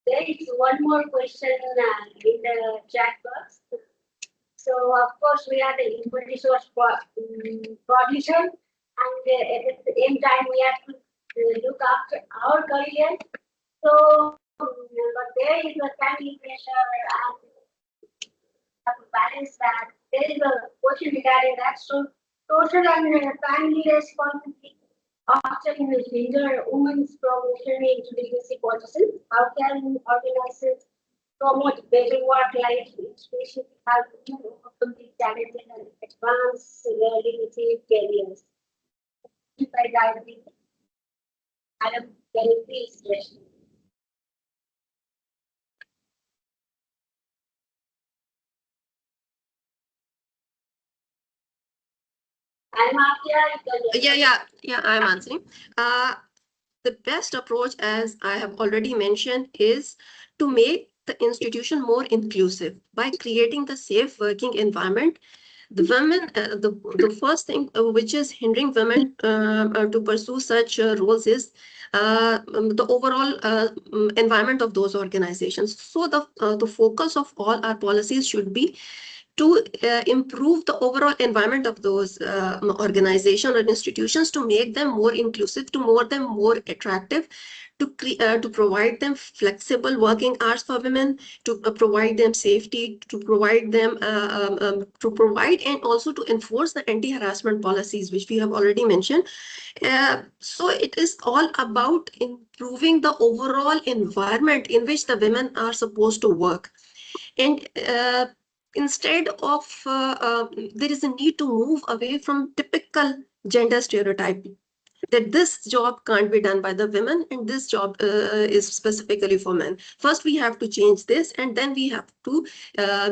There is one more question in the chat box. So of course we are the input resource producer, and at the same time we have to look after our career. So, but there is a family pressure and have to balance that. There is a question regarding that. So, social and family responsibility after gender women's promotion into leadership positions. How can organizations promote better work-life, especially how to overcome these challenges and advance their leadership careers? If I dive in, Adam, can you please question? I'm Yeah, I'm answering. The best approach, as I have already mentioned, is to make the institution more inclusive by creating the safe working environment. The women, the first thing which is hindering women to pursue such roles is the overall environment of those organizations. So the focus of all our policies should be to improve the overall environment of those organizations or institutions, to make them more inclusive, to make them more attractive, to provide them flexible working hours for women, to provide them safety, to provide them to provide and also to enforce the anti-harassment policies, which we have already mentioned. So it is all about improving the overall environment in which the women are supposed to work. And instead of there is a need to move away from typical gender stereotype that this job can't be done by the women and this job is specifically for men. First we have to change this, and then we have to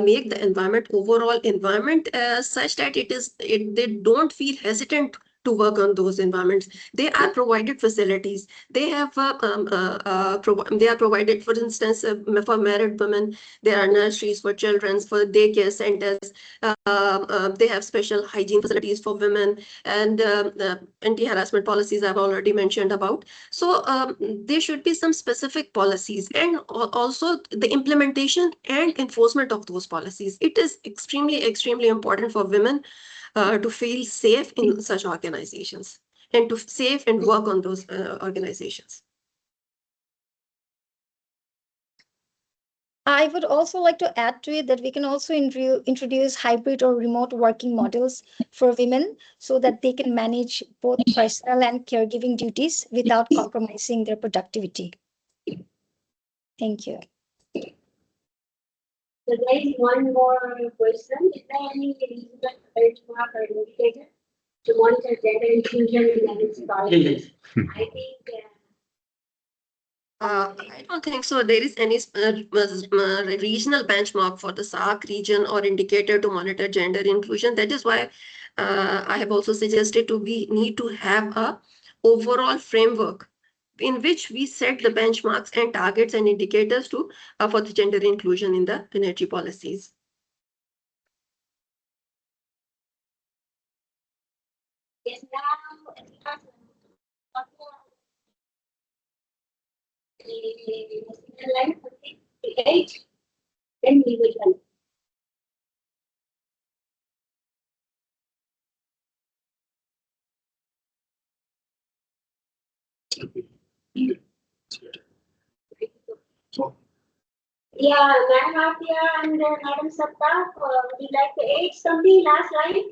make the environment, overall environment, such that they don't feel hesitant to work on those environments. They are provided facilities. They have they are provided, for instance, for married women, there are nurseries for children, for daycare centers. They have special hygiene facilities for women, and anti-harassment policies I've already mentioned about. So there should be some specific policies, and also the implementation and enforcement of those policies. It is extremely important for women to feel safe in such organizations and to safe and work on those organizations. I would also like to add to it that we can also introduce hybrid or remote working models for women so that they can manage both personal and caregiving duties without compromising their productivity. Thank you. So there is one more question. Is there any reasonable benchmark or indicator to monitor gender inclusion in energy policies? I think I don't think so. There is any regional benchmark for the SAARC region or indicator to monitor gender inclusion. That is why I have also suggested we need to have a overall framework in which we set the benchmarks and targets and indicators to for the gender inclusion in the energy policies. yes, now line 58, then we will run. Yeah, Madam Atia and Madam Satta, would you like to add something last line?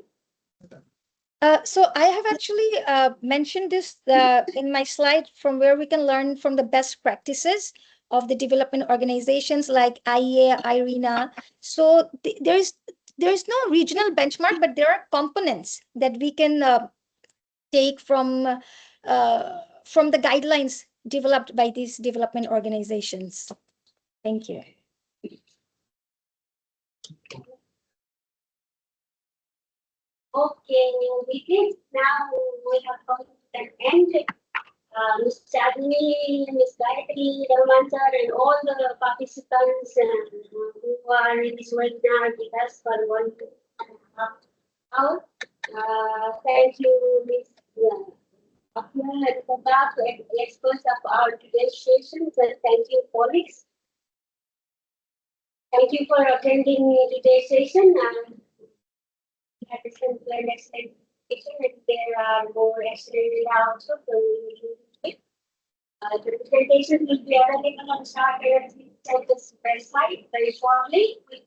So I have actually mentioned this in my slide, from where we can learn from the best practices of the development organizations like IEA, IRENA. So there is no regional benchmark, but there are components that we can take from the guidelines developed by these development organizations. Thank you. Okay, with this, now we have come to an end. Ms. Chandni, Ms. Gayatri, Raman sir, and all the participants who are in this webinar with us for 1.5 hours. Thank you, Ms. Akhil and Pratap, experts of our today's session. Thank you, colleagues. Thank you for attending today's session. Had a simple and excellent session, and there are more excellent also. So the presentation will be available on SAARC Energy Centre's website very shortly. With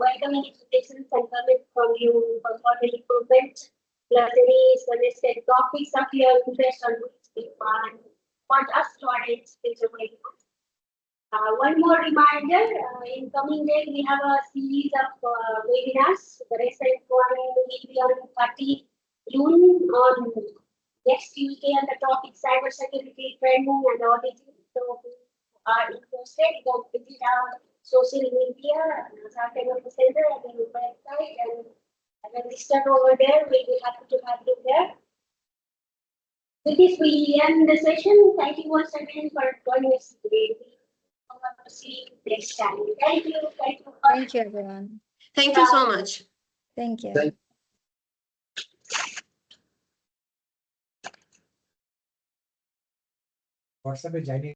welcoming invitations and comments from you for further improvement, plus any suggested topics of your interest on which you want us to address is available. One more reminder, in coming days we have a series of webinars. The recent one will be on 30 June on next Tuesday on the topic cybersecurity training and auditing. So if you are interested, you can visit our social media, SAARC Energy Centre and the website, and register over there. We'll be happy to have you there. With this, we end the session. Thank you once again for joining us today. See you next time. Thank you. Thank you. Thank you, everyone. Thank you so much. Thank you. Thank WhatsApp पे जाइए